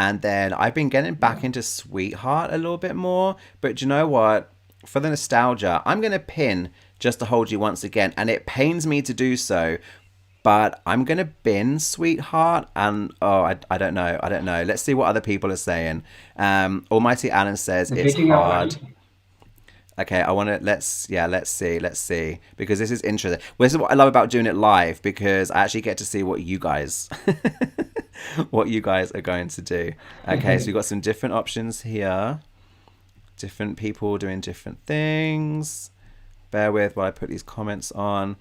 And then I've been getting back into Sweetheart a little bit more. But do you know what? For the nostalgia, I'm going to pin Just to Hold You Once Again. And it pains me to do so. But I'm going to bin Sweetheart. And, I don't know. Let's see what other people are saying. Almighty Alan says it's hard. Okay, I want to, let's see. Because this is interesting. Well, this is what I love about doing it live. Because I actually get to see what you guys... what you guys are going to do. Okay, so we've got some different options here. Different people doing different things. Bear with while I put these comments on.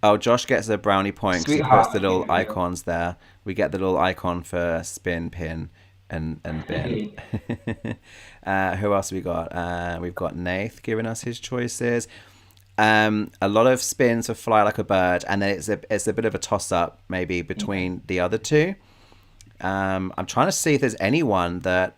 Oh, Josh gets a brownie point because he puts the little icons there. We get the little icon for spin, pin, and bin. Who else we got? We've got Nath giving us his choices. A lot of spins for Fly Like a Bird, and then it's a bit of a toss-up maybe between the other two. I'm trying to see if there's anyone that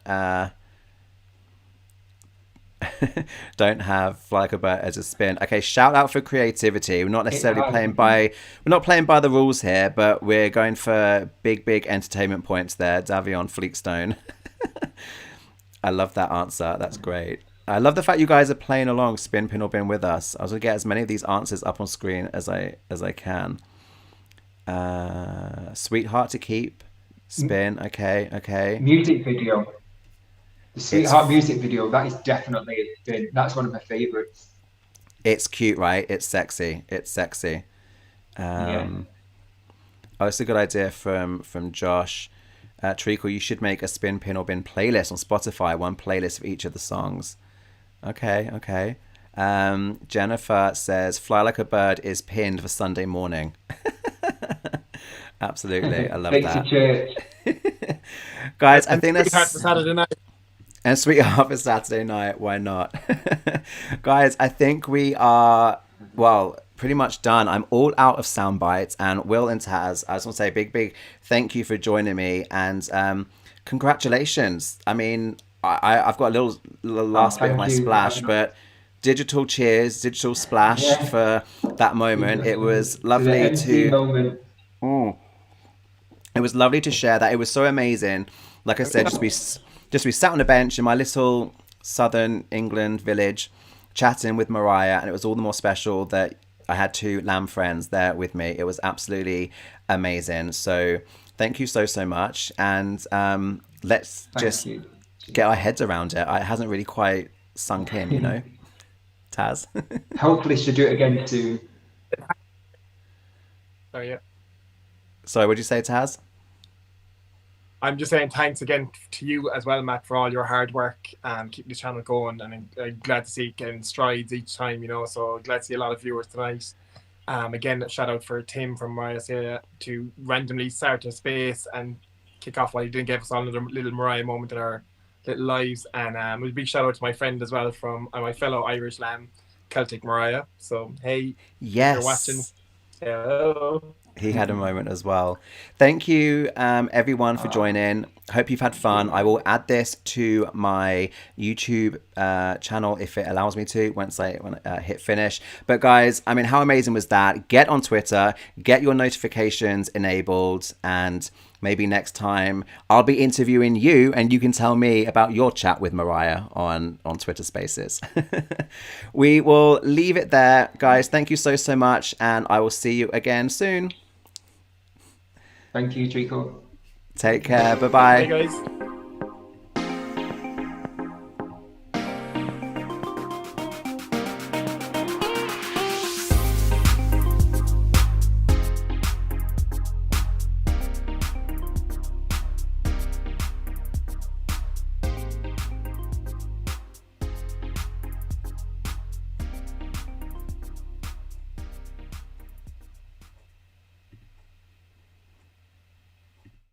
don't have Fly Like a Bird as a spin. Okay, shout out for creativity. We're not necessarily playing by the rules here, but we're going for big entertainment points there. Davion Fleetstone. I love that answer. That's great. I love the fact you guys are playing along Spin, Pin, or Bin with us. I was going to get as many of these answers up on screen as I can. Sweetheart to keep. Spin. Okay. Music video. The Sweetheart music video, that is definitely a spin. That's one of my favorites. It's cute, right? It's sexy. Oh, it's a good idea from Josh. Treacle, you should make a Spin, Pin, or Bin playlist on Spotify. One playlist of each of the songs. Okay. Jennifer says Fly Like a Bird is pinned for Sunday morning. Absolutely. I love that. Guys, I think that's... Sweetheart for Saturday night. And Sweetheart for Saturday night. Why not? Guys, I think we are, pretty much done. I'm all out of sound bites. And Will and Taz, I just want to say a big thank you for joining me. And congratulations. I mean, I've got a little last bit of my splash, but digital cheers, digital splash for that moment. It was lovely to... It was lovely to share that. It was so amazing. Like I said, just be sat on a bench in my little southern England village, chatting with Mariah, and it was all the more special that I had two lamb friends there with me. It was absolutely amazing. So thank you so much, and let's just get our heads around it. It hasn't really quite sunk in, you know. Taz. Hopefully she'll do it again soon. Oh yeah. Sorry, what did you say, Taz? I'm just saying thanks again to you as well, Matt, for all your hard work and keeping the channel going. And I'm glad to see it getting strides each time, you know. So glad to see a lot of viewers tonight. Again, a shout out for Tim from Mariah to randomly start a space and kick off while he didn't give us all another little Mariah moment in our little lives. And a big shout out to my friend as well from my fellow Irish lamb, Celtic Mariah. So hey, yes, if you're watching, hello. He had a moment as well. Thank you, everyone, for joining. Hope you've had fun. I will add this to my YouTube channel if it allows me to when I hit finish. But guys, I mean, how amazing was that? Get on Twitter, get your notifications enabled, and maybe next time I'll be interviewing you and you can tell me about your chat with Mariah on Twitter Spaces. We will leave it there, guys. Thank you so much, and I will see you again soon. Thank you, Trico. Take care. Bye-bye. Hey, guys.